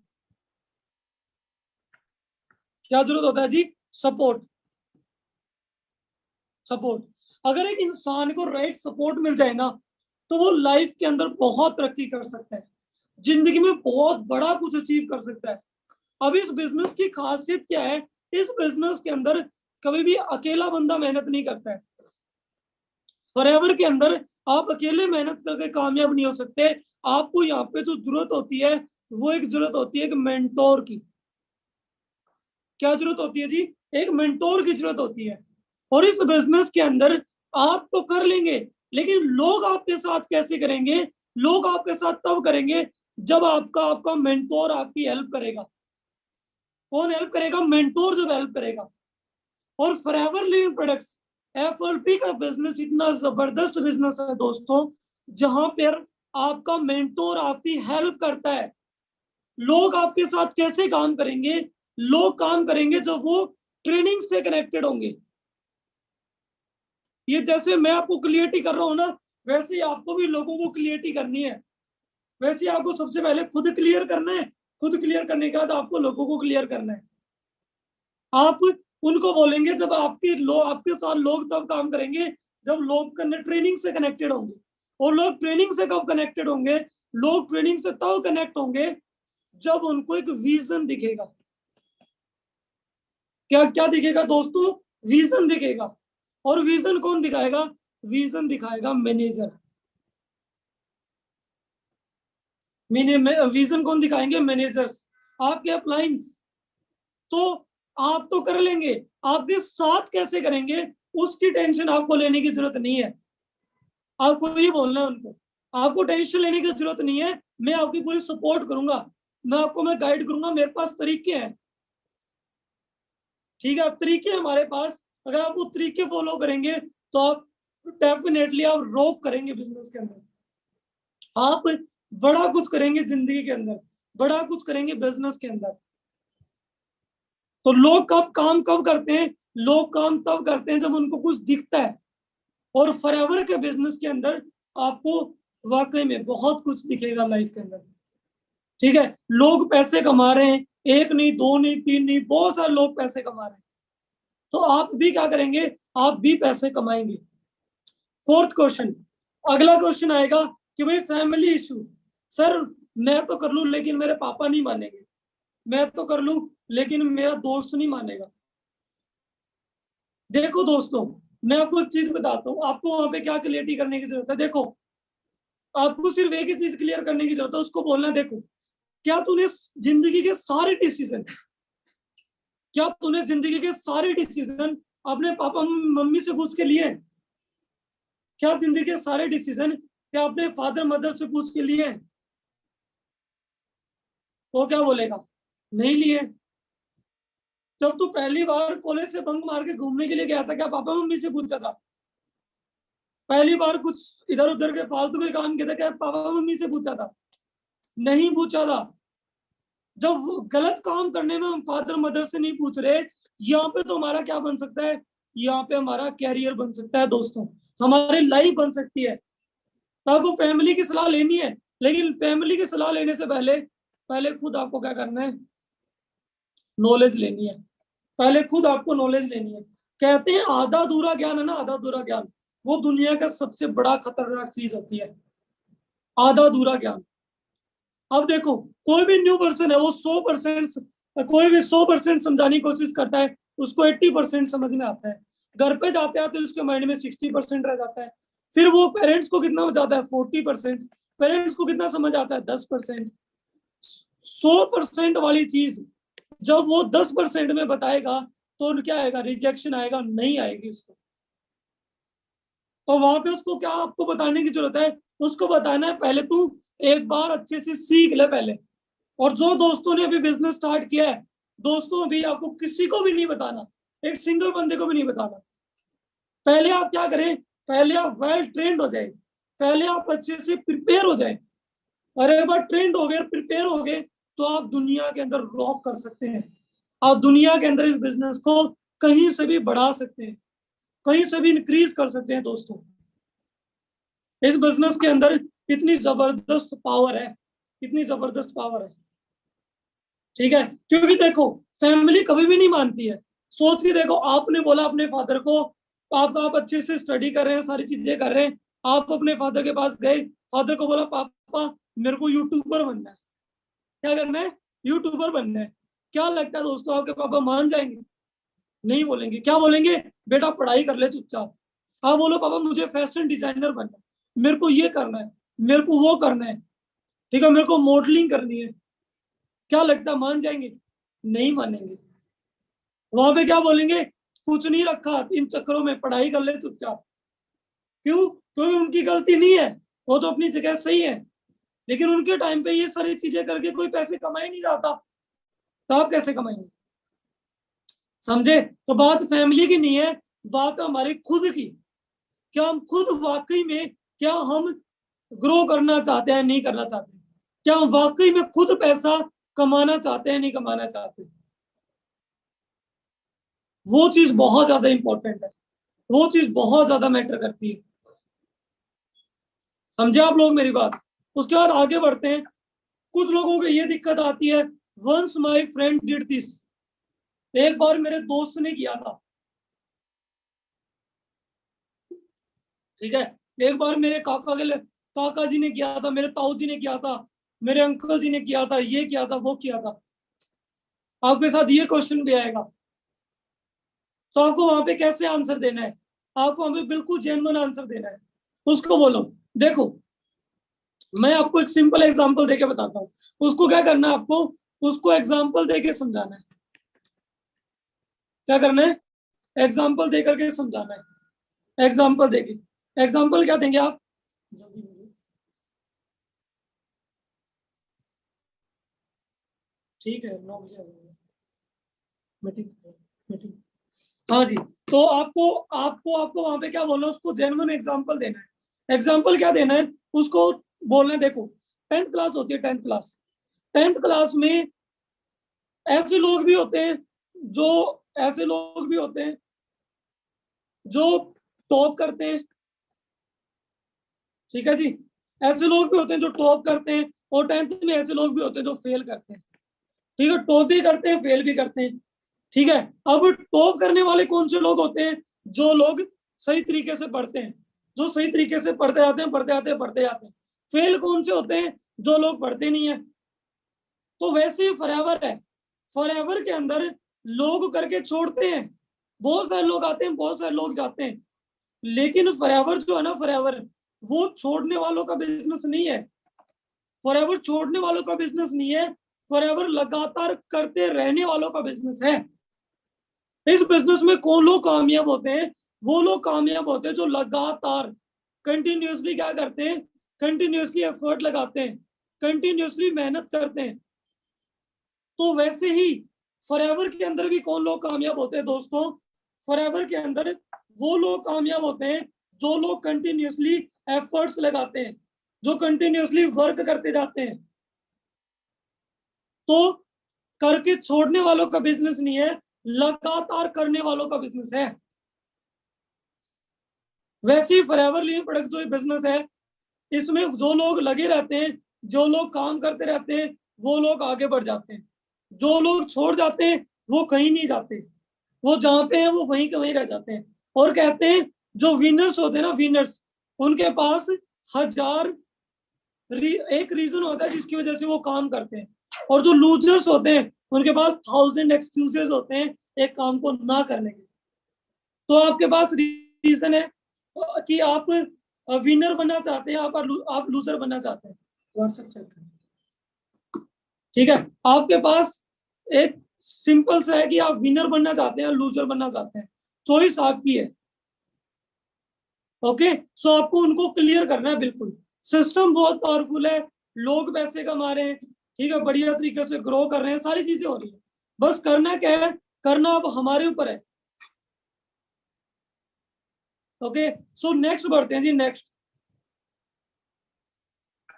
क्या जरूरत होता है जी, सपोर्ट। सपोर्ट, अगर एक इंसान को राइट सपोर्ट मिल जाए ना तो वो लाइफ के अंदर बहुत तरक्की कर सकता है, जिंदगी में बहुत बड़ा कुछ अचीव कर सकता है। अब इस बिजनेस की खासियत क्या है, इस बिजनेस के अंदर कभी भी अकेला बंदा मेहनत नहीं करता है। फॉरएवर के अंदर आप अकेले मेहनत करके कामयाब नहीं हो सकते। आपको यहाँ पे जो जरूरत होती है वो एक जरूरत होती है एक मेंटोर की। क्या जरूरत होती है जी, एक मेंटोर की जरूरत होती है। और इस बिजनेस के अंदर आप तो कर लेंगे लेकिन लोग आपके साथ कैसे करेंगे, लोग आपके साथ तब करेंगे जब आपका आपका मेंटोर आपकी हेल्प करेगा। कौन हेल्प करेगा, मेंटोर जब हेल्प करेगा। और फॉरएवर लिविंग प्रोडक्ट्स एफएलपी का बिजनेस इतना जबरदस्त बिजनेस है दोस्तों, जहां पर आपका मेंटोर आपकी हेल्प करता है। लोग आपके साथ कैसे काम करेंगे, लोग काम करेंगे जब वो ट्रेनिंग से कनेक्टेड होंगे। ये जैसे मैं आपको क्लियरिटी कर रहा हूं ना, वैसे ही आपको भी लोगों को क्लियरिटी करनी है। वैसे ही आपको सबसे पहले खुद क्लियर करना है, खुद क्लियर करने के बाद आपको लोगों को क्लियर करना है। आप उनको बोलेंगे जब आपके साथ लोग तब काम करेंगे जब लोग ट्रेनिंग से कनेक्टेड होंगे। और लोग ट्रेनिंग से कब कनेक्टेड होंगे, लोग ट्रेनिंग से तब कनेक्ट होंगे जब उनको एक विजन दिखेगा। क्या क्या दिखेगा दोस्तों, विजन दिखेगा। और विजन कौन दिखाएगा, विजन दिखाएगा मैनेजर। विजन कौन दिखाएंगे, मैनेजर्स, आपके अपलाइंस। तो आप तो कर लेंगे, आपके साथ कैसे करेंगे उसकी टेंशन आपको लेने की जरूरत नहीं है। आपको ये बोलना है उनको, आपको टेंशन लेने की जरूरत नहीं है, मैं आपकी पूरी सपोर्ट करूंगा, मैं गाइड करूंगा, मेरे पास तरीके हैं। ठीक है, अब तरीके हमारे पास, अगर आप वो तरीके फॉलो करेंगे तो आप डेफिनेटली आप रॉक करेंगे बिजनेस के अंदर। आप बड़ा कुछ करेंगे जिंदगी के अंदर, बड़ा कुछ करेंगे बिजनेस के अंदर। तो लोग कब करते हैं, लोग काम तब करते हैं जब उनको कुछ दिखता है। और फॉरएवर के बिजनेस के अंदर आपको वाकई में बहुत कुछ दिखेगा लाइफ के अंदर। ठीक है, लोग पैसे कमा रहे हैं, एक नहीं, दो नहीं, तीन नहीं, बहुत सारे लोग पैसे कमा रहे हैं। तो आप भी क्या करेंगे, आप भी पैसे कमाएंगे। फोर्थ क्वेश्चन, अगला क्वेश्चन आएगा कि भाई फैमिली इशू। सर मैं तो कर लूं लेकिन मेरे पापा नहीं मानेंगे, मैं तो कर लूं लेकिन मेरा दोस्त नहीं मानेगा। देखो दोस्तों, मैं आपको एक चीज बताता हूँ, आपको वहां पे क्या क्लियरिटी करने की जरूरत है। देखो, आपको सिर्फ एक ही चीज क्लियर करने की जरूरत है, उसको बोलना है देखो, क्या तूने जिंदगी के सारे डिसीजन, क्या तूने जिंदगी के सारे डिसीजन अपने पापा मम्मी से पूछ के लिए? क्या जिंदगी के सारे डिसीजन क्या अपने फादर मदर से पूछ के लिए? वो क्या बोलेगा, नहीं लिए। जब तू पहली बार कॉलेज से बंक मार के घूमने के लिए गया था, क्या पापा मम्मी से पूछा था? पहली बार कुछ इधर उधर के फालतू के काम किया था, क्या पापा मम्मी से पूछा था? नहीं पूछा था। जब गलत काम करने में हम फादर मदर से नहीं पूछ रहे, यहाँ पे तो हमारा क्या बन सकता है, यहाँ पे हमारा कैरियर बन सकता है दोस्तों, हमारी लाइफ बन सकती है। आपको फैमिली की सलाह लेनी है, लेकिन फैमिली की सलाह लेने से पहले पहले खुद आपको क्या करना है, नॉलेज लेनी है। पहले खुद आपको नॉलेज लेनी है। कहते हैं आधा अधूरा ज्ञान है ना, आधा अधूरा ज्ञान वो दुनिया का सबसे बड़ा खतरनाक चीज होती है, आधा अधूरा ज्ञान। अब देखो, कोई भी न्यू पर्सन है, वो 100%, कोई भी 100% समझाने की कोशिश करता है, उसको 80% समझ में आता है। घर पे जाते आते उसके माइंड में 60% रह जाता है। फिर वो पेरेंट्स को कितना जाता है, 40%। पेरेंट्स को कितना समझ आता है, 10%। 100% वाली चीज जब वो 10% में बताएगा, तो क्या आएगा, रिजेक्शन आएगा, नहीं आएगी उसको। तो वहां पे उसको क्या आपको बताने की जरूरत है, उसको बताना है पहले तू एक बार अच्छे से सीख ले पहले। और जो दोस्तों ने अभी बिजनेस स्टार्ट किया है, दोस्तों भी आपको किसी को भी नहीं बताना, एक सिंगल बंदे को भी नहीं बताना। पहले आप क्या करें, पहले आप वेल ट्रेंड हो जाए, पहले आप अच्छे से प्रिपेयर हो जाए। और एक बार ट्रेंड हो गए, प्रिपेयर हो गए, तो आप दुनिया के अंदर रॉक कर सकते हैं। आप दुनिया के अंदर इस बिजनेस को कहीं से भी बढ़ा सकते हैं, कहीं से भी इंक्रीज कर सकते हैं दोस्तों। इस बिजनेस के अंदर इतनी जबरदस्त पावर है, इतनी जबरदस्त पावर है। ठीक है, क्योंकि देखो फैमिली कभी भी नहीं मानती है। सोच के देखो, आपने बोला अपने फादर को, आप अच्छे से स्टडी कर रहे हैं, सारी चीजें कर रहे हैं, आप अपने फादर के पास गए, फादर को बोला पापा मेरे को यूट्यूबर बनना है। क्या करना है, यूट्यूबर बनना है। क्या लगता है दोस्तों, आपके पापा मान जाएंगे? नहीं बोलेंगे। क्या बोलेंगे, बेटा पढ़ाई कर ले चुपचाप। हाँ बोलो पापा मुझे फैशन डिजाइनर बनना है, मेरे को ये करना है, मेरे को वो करना है, ठीक है, मेरे को मॉडलिंग करनी है। क्या लगता है मान जाएंगे? नहीं मानेंगे। वहां पे क्या बोलेंगे, कुछ नहीं रखा इन चक्करों में, पढ़ाई कर ले चुपचाप। क्यों? क्योंकि उनकी गलती नहीं है, वो तो अपनी जगह सही है, लेकिन उनके टाइम पे ये सारी चीजें करके कोई पैसे कमा ही नहीं रहा था, तो आप कैसे कमाएंगे? समझे? तो बात फैमिली की नहीं है, बात हमारी खुद की। क्या हम खुद वाकई में, क्या हम ग्रो करना चाहते हैं, नहीं करना चाहते? क्या हम वाकई में खुद पैसा कमाना चाहते हैं, नहीं कमाना चाहते? वो चीज बहुत ज्यादा इंपॉर्टेंट है, वो चीज बहुत ज्यादा मैटर करती है। समझे आप लोग मेरी बात? उसके बाद आगे बढ़ते हैं। कुछ लोगों को ये दिक्कत आती है, once my friend did this, एक बार मेरे दोस्त ने किया था। ठीक है, एक बार मेरे काका जी ने किया था, मेरे ताऊ जी ने किया था, मेरे अंकल जी ने किया था, ये किया था, वो किया था। आपके साथ ये क्वेश्चन भी आएगा, तो आपको वहां पे कैसे आंसर देना है? आपको हमें बिल्कुल जेन्युइन आंसर देना है। उसको बोलो, देखो मैं आपको एक सिंपल एग्जांपल देके बताता हूँ। उसको क्या करना है, आपको उसको एग्जांपल देके समझाना है। क्या करना है, एग्जांपल दे करके समझाना है। एग्जांपल देके, एग्जांपल क्या देंगे आप, जल्दी बोलिए। ठीक है 9 बजे आ जाएंगे, मीटिंग मीटिंग। हाँ जी, तो आपको आपको आपको वहां पे क्या बोलना है, उसको जेन्युइन एग्जांपल देना है। एग्जांपल क्या देना है उसको, बोलना है देखो 10th क्लास होती है, 10th क्लास, 10th क्लास में ऐसे लोग भी होते हैं जो, ऐसे लोग भी होते हैं जो टॉप करते हैं। ठीक है जी, ऐसे लोग भी होते हैं जो टॉप करते हैं, और 10th में ऐसे लोग भी होते हैं जो फेल करते हैं। ठीक है, टॉप भी करते हैं, फेल भी करते हैं। ठीक है, अब टॉप करने वाले कौन से लोग होते हैं, जो लोग सही तरीके से पढ़ते हैं, जो सही तरीके से पढ़ते जाते हैं, पढ़ते जाते हैं, पढ़ते जाते हैं। फेल कौन से होते हैं, जो लोग पढ़ते नहीं है। तो वैसे ही फॉरएवर है, फॉरएवर के अंदर लोग करके छोड़ते हैं, बहुत सारे लोग आते हैं, बहुत सारे लोग जाते हैं, लेकिन फॉरएवर जो है ना, फॉरएवर वो छोड़ने वालों का बिजनेस नहीं है। फॉरएवर छोड़ने वालों का बिजनेस नहीं है, फॉरएवर लगातार करते रहने वालों का बिजनेस है। इस बिजनेस में कौन लोग कामयाब होते हैं, वो लोग कामयाब होते हैं जो लगातार कंटिन्यूअसली क्या करते हैं, कंटिन्यूअसली एफर्ट लगाते हैं, कंटिन्यूअसली मेहनत करते हैं। तो वैसे ही फॉरएवर के अंदर भी कौन लोग कामयाब होते हैं दोस्तों? फॉरएवर के अंदर वो लोग कामयाब होते हैं जो लोग कंटिन्यूअसली एफर्ट्स लगाते हैं, जो कंटिन्यूअसली वर्क करते जाते हैं। तो करके छोड़ने वालों का बिजनेस नहीं है, लगातार करने वालों का बिजनेस है। वैसे ही फॉरएवर लिविंग प्रोडक्ट जो बिजनेस है, इसमें जो लोग लगे रहते हैं, जो लोग काम करते रहते हैं, वो लोग आगे बढ़ जाते हैं। जो लोग छोड़ जाते हैं वो कहीं नहीं जाते, वो जहां पे हैं वो वहीं के वहीं रह जाते हैं। और कहते हैं जो विनर्स होते हैं ना, विनर्स, उनके पास हजार एक रीजन होता है जिसकी वजह से वो काम करते हैं, और जो लूजर्स होते हैं उनके पास 1000 एक्सक्यूजेस होते हैं एक काम को ना करने के। तो आपके पास रीजन है कि आप विनर बनना चाहते हैं, आप लूजर बनना चाहते हैं, व्हाट्सएप चेक करें। ठीक है, आपके पास एक सिंपल सा है कि आप विनर बनना चाहते हैं, लूजर बनना चाहते हैं, चॉइस आपकी है। ओके, सो आपको उनको क्लियर करना है। बिल्कुल, सिस्टम बहुत पावरफुल है, लोग पैसे कमा रहे हैं, ठीक है, बढ़िया तरीके से ग्रो कर रहे हैं, सारी चीजें हो रही है, बस करना क्या है, करना अब हमारे ऊपर है। ओके, सो नेक्स्ट बढ़ते हैं जी, नेक्स्ट।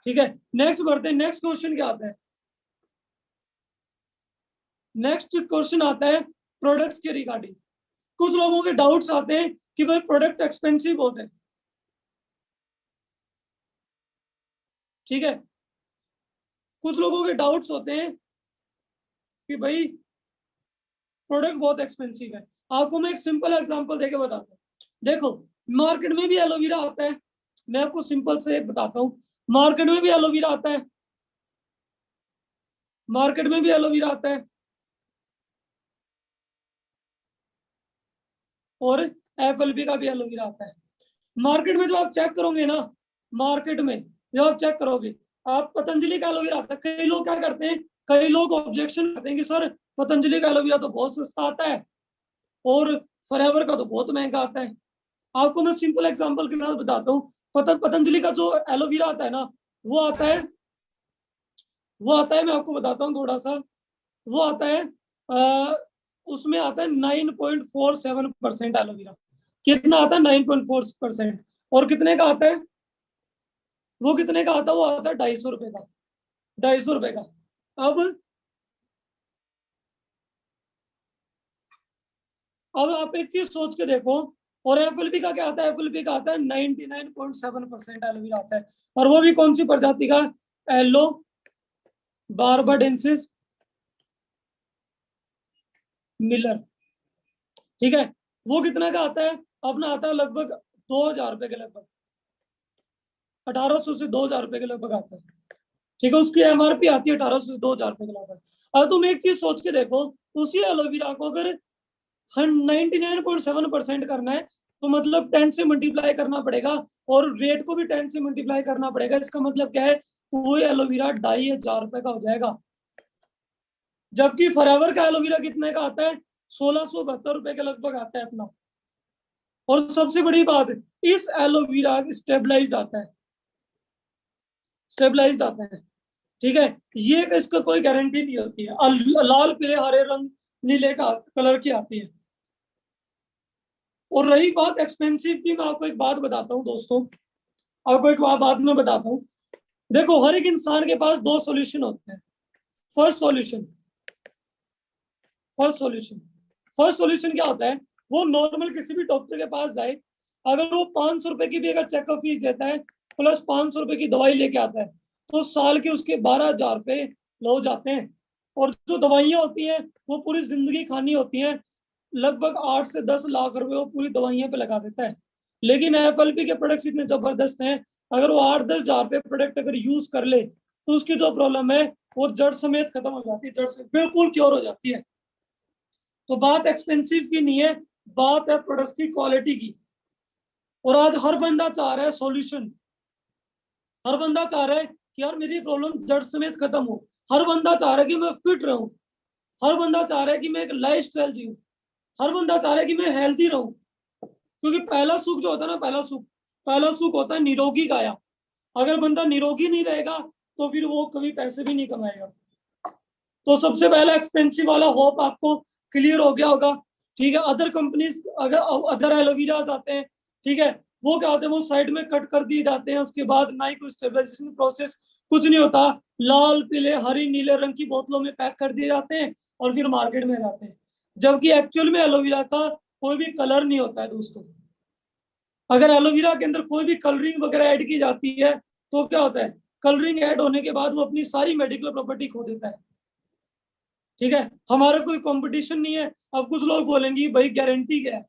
ठीक है, नेक्स्ट बढ़ते हैं। नेक्स्ट क्वेश्चन क्या आता है? नेक्स्ट क्वेश्चन आता है प्रोडक्ट्स के रिगार्डिंग। कुछ लोगों के डाउट्स आते हैं कि भाई प्रोडक्ट एक्सपेंसिव होते हैं। ठीक है, कुछ लोगों के डाउट्स होते हैं कि भाई प्रोडक्ट बहुत एक्सपेंसिव है। आपको मैं एक सिंपल एग्जांपल देके बताता हूँ। देखो, मार्केट में भी एलोवेरा आता है, मैं आपको सिंपल से बताता हूँ। मार्केट में भी एलोवेरा आता है, मार्केट में भी एलोवेरा आता है, और एफएलबी का भी एलोवेरा आता है। मार्केट में जो आप चेक करोगे ना, मार्केट में जो आप चेक करोगे, आप पतंजलि का एलोवेरा आता है। कई लोग क्या करते हैं, कई लोग ऑब्जेक्शन करते हैं कि सर पतंजलि का एलोवेरा तो बहुत सस्ता आता है और फॉरएवर का तो बहुत महंगा आता है। आपको मैं सिंपल एग्जांपल के साथ बताता हूँ। पतंजलि का जो एलोवेरा आता है ना, वो आता है, मैं आपको बताता हूँ थोड़ा सा। वो आता है उसमें आता है 9.47% एलोवेरा। कितना आता है? 9.4%। और कितने का आता है वो? कितने का आता है वो? आता है 250 रुपए का, 250 रुपए का। अब आप एक चीज सोच के देखो, और एफएलबी का क्या आता है? एफएलबी का आता है 99.7% एलोवेरा आता है, और वो भी कौन सी प्रजाति का? Yellow barbadensis Miller. ठीक है, वो कितना का आता है? अपना आता है लगभग 2000 रुपए के लगभग, 1800 से 2000 रुपए के लगभग आता है। ठीक है, उसकी एमआरपी आती है 1800 से 2000 रुपए के लगभग। अब तुम एक चीज सोच के देखो, उसी एलोवेरा को अगर 99.7% करना है तो मतलब 10 से मल्टीप्लाई करना पड़ेगा, और रेट को भी 10 से मल्टीप्लाई करना पड़ेगा। इसका मतलब क्या है? वही एलोवेरा 2500 रुपए का हो जाएगा। जबकि फॉरएवर का एलोवेरा कितने का आता है? 1672 रुपए के लगभग आता है अपना। और सबसे बड़ी बात, इस एलोवेरा स्टेबलाइज्ड आता है, स्टेबलाइज्ड आता है। ठीक है, ये इसका कोई गारंटी नहीं होती है। लाल पीले हरे रंग नीले का कलर की आती है। और रही बात एक्सपेंसिव की, मैं आपको एक बात बताता हूँ दोस्तों, आपको एक बात मैं बताता हूँ। देखो, हर एक इंसान के पास दो सॉल्यूशन होते हैं। First solution, first solution first solution क्या होता है? वो नॉर्मल किसी भी डॉक्टर के पास जाए, अगर वो 500 रुपए की भी अगर चेकअप फीस देता है प्लस 500 रुपए की दवाई लेके आता है, तो साल के उसके 12,000 रुपए हो जाते हैं। और जो दवाइयां होती हैं वो पूरी जिंदगी खानी होती हैं, लगभग 8 से 10 लाख रुपए वो पूरी दवाइयां पे लगा देता है। लेकिन एफएलपी के प्रोडक्ट्स इतने जबरदस्त हैं, अगर वो 8-10 हजार प्रोडक्ट अगर यूज कर ले तो उसकी जो प्रॉब्लम है वो जड़ समेत खत्म हो जाती है, जड़ से बिल्कुल क्योर हो जाती है। तो बात एक्सपेंसिव की नहीं है, बात है प्रोडक्ट की क्वालिटी की। और आज हर बंदा चाह रहा है सॉल्यूशन, हर बंदा चाह रहा है कि यार मेरी प्रॉब्लम जड़ समेत खत्म हो। हर बंदा चाह रहा है कि मैं फिट रहूं, हर बंदा चाह रहा है कि मैं एक लाइफ स्टाइल जीऊं, हर बंदा चाह रहा है कि मैं हेल्थी रहूं। क्योंकि पहला सुख जो होता है ना, पहला सुख होता है निरोगी काया। अगर बंदा निरोगी नहीं रहेगा तो फिर वो कभी पैसे भी नहीं कमाएगा। तो सबसे पहला एक्सपेंसिव वाला होप आपको क्लियर हो गया होगा, ठीक है। अदर कंपनीज, अगर अदर एलोवेराज आते हैं, ठीक है, वो क्या होते हैं, वो साइड में कट कर दिए जाते हैं, उसके बाद ना ही कोई स्टेबलाइजेशन प्रोसेस, कुछ नहीं होता, लाल पीले हरी नीले रंग की बोतलों में पैक कर दिए जाते हैं और फिर मार्केट में जाते हैं। जबकि एक्चुअल में एलोवेरा का कोई भी कलर नहीं होता है दोस्तों। अगर एलोवेरा के अंदर कोई भी कलरिंग वगैरह ऐड की जाती है तो क्या होता है, कलरिंग ऐड होने के बाद वो अपनी सारी मेडिकल प्रॉपर्टी खो देता है, ठीक है। हमारा कोई कंपटीशन नहीं है। अब कुछ लोग बोलेंगे भाई गारंटी क्या है,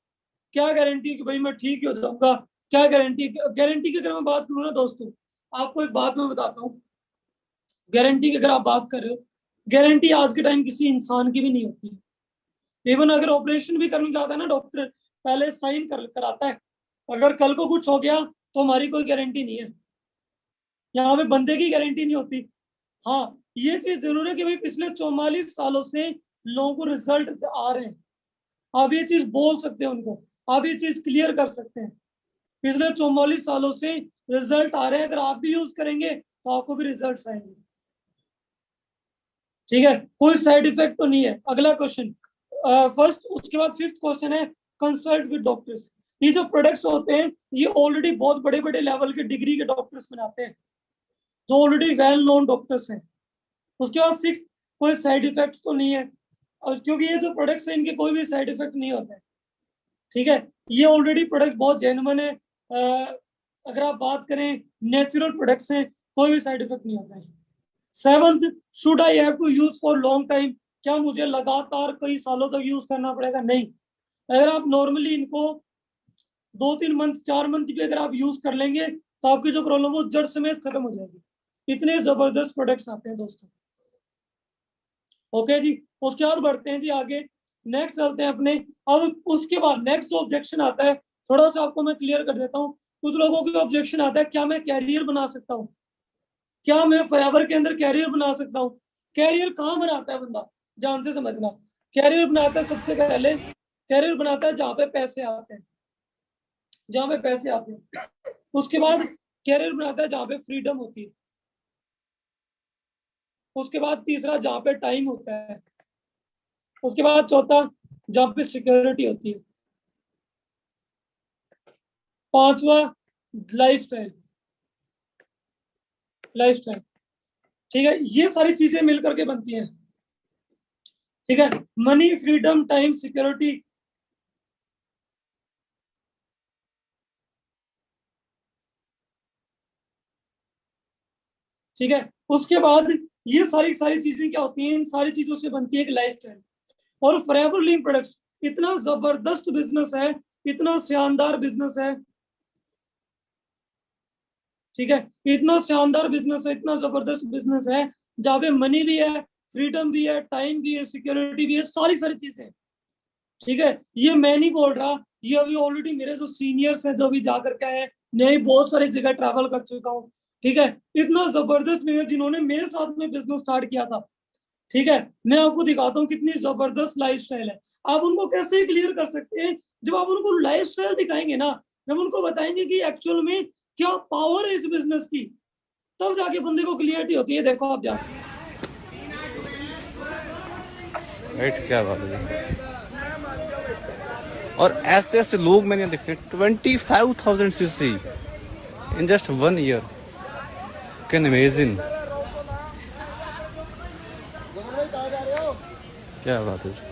क्या गारंटी कि भाई मैं ठीक ही हो जाऊंगा, क्या गारंटी, गारंटी की अगर मैं बात करूँ ना दोस्तों, आपको एक बात मैं बताता हूँ, गारंटी की अगर आप बात कर रहे हो, गारंटी आज के टाइम किसी इंसान की भी नहीं होती। इवन अगर ऑपरेशन भी करना चाहता है ना डॉक्टर, पहले साइन कराता है, अगर कल को कुछ हो गया तो हमारी कोई गारंटी नहीं है, यहाँ पे बंदे की गारंटी नहीं होती। हाँ, ये चीज जरूर है कि भाई पिछले 44 सालों से लोगों को रिजल्ट आ रहे हैं, आप ये चीज बोल सकते हैं उनको, आप ये चीज क्लियर कर सकते हैं, पिछले 44 सालों से रिजल्ट आ रहे हैं, अगर आप भी यूज करेंगे तो आपको भी रिजल्ट आएंगे, ठीक है, कोई साइड इफेक्ट तो नहीं है। अगला क्वेश्चन फर्स्ट, उसके बाद फिफ्थ क्वेश्चन है कंसल्ट विद डॉक्टर्स। ये जो प्रोडक्ट्स होते हैं ये ऑलरेडी बहुत बड़े बड़े लेवल के डिग्री के डॉक्टर्स बनाते हैं, जो ऑलरेडी वेल नोन डॉक्टर्स हैं। उसके बाद सिक्स, कोई साइड इफेक्ट्स तो नहीं है, और क्योंकि ये जो प्रोडक्ट्स हैं इनके कोई भी साइड इफेक्ट नहीं होते हैं, ठीक है, ये ऑलरेडी प्रोडक्ट बहुत जेन्युइन है। अगर आप बात करें नेचुरल प्रोडक्ट्स हैं, कोई भी साइड इफेक्ट नहीं होता है। Seventh, should I have to use for long time, क्या मुझे लगातार कई सालों तक यूज करना पड़ेगा? नहीं, अगर आप नॉर्मली इनको 2-3 मंथ 4 मंथ भी अगर आप यूज कर लेंगे तो आपकी जो प्रॉब्लम वो जड़ समेत खत्म हो जाएगी। इतने जबरदस्त प्रोडक्ट्स आते हैं दोस्तों। ओके जी, उसके बाद बढ़ते हैं जी आगे, नेक्स्ट चलते हैं अपने। अब उसके बाद नेक्स्ट जो ऑब्जेक्शन आता है, थोड़ा सा आपको मैं क्लियर कर देता हूँ। कुछ लोगों की ऑब्जेक्शन आता है, क्या मैं कैरियर बना सकता हूँ, क्या मैं फॉरएवर के अंदर कैरियर बना सकता हूँ? कैरियर कहाँ बनाता है बंदा, ध्यान से समझना। कैरियर बनाता है सबसे पहले, कैरियर बनाता है जहाँ पे पैसे आते हैं, जहाँ पे पैसे आते हैं। उसके बाद कैरियर बनाता है जहाँ पे फ्रीडम होती है। उसके बाद तीसरा जहाँ पे टाइम होता है। उसके बाद चौथा जहाँ पे सिक्योरिटी होती है। पांचवा लाइफस्टाइल, लाइफस्टाइल, ठीक है, ये सारी चीजें मिलकर के बनती हैं, ठीक है। मनी, फ्रीडम, टाइम, सिक्योरिटी, ठीक है। उसके बाद ये सारी सारी चीजें क्या होती हैं, इन सारी चीजों से बनती है एक लाइफस्टाइल। और फॉरएवर लिविंग प्रोडक्ट्स इतना जबरदस्त बिजनेस है, इतना शानदार बिजनेस है, ठीक है, इतना शानदार बिजनेस है, इतना जबरदस्त बिजनेस है, जहाँ पे मनी भी है, फ्रीडम भी है, टाइम भी है, सिक्योरिटी भी है, सारी सारी चीजें, ठीक है। ये मैं नहीं बोल रहा, ये अभी ऑलरेडी मेरे जो सीनियर्स हैं जो अभी जाकर के आए, मैं बहुत सारी जगह ट्रैवल कर चुका हूँ, ठीक है, इतना जबरदस्त में जिन्होंने मेरे साथ में बिजनेस स्टार्ट किया था, ठीक है, मैं आपको दिखाता हूँ कितनी जबरदस्त लाइफस्टाइल है। आप उनको कैसे क्लियर कर सकते हैं, जब आप उनको लाइफस्टाइल दिखाएंगे ना, जब उनको बताएंगे कि एक्चुअल में क्या पावर है इस बिजनेस की, तब जाके बंदे को क्लियरिटी होती है। देखो आप जान, राइट, क्या बात है। और ऐसे ऐसे लोग मैंने देखे 25,000 CC in just 1 year, can amazing, क्या बात है।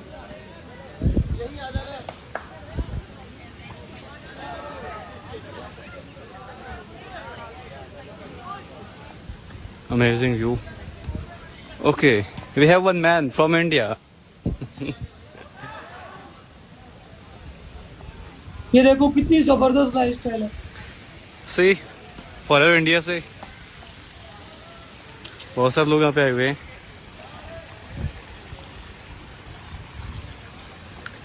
Amazing view. Okay, we have one man from India. ये देखो कितनी जबरदस्त लाइफस्टाइल है। See, फॉरएवर इंडिया से बहुत सारे लोग यहाँ पे आए हुए हैं।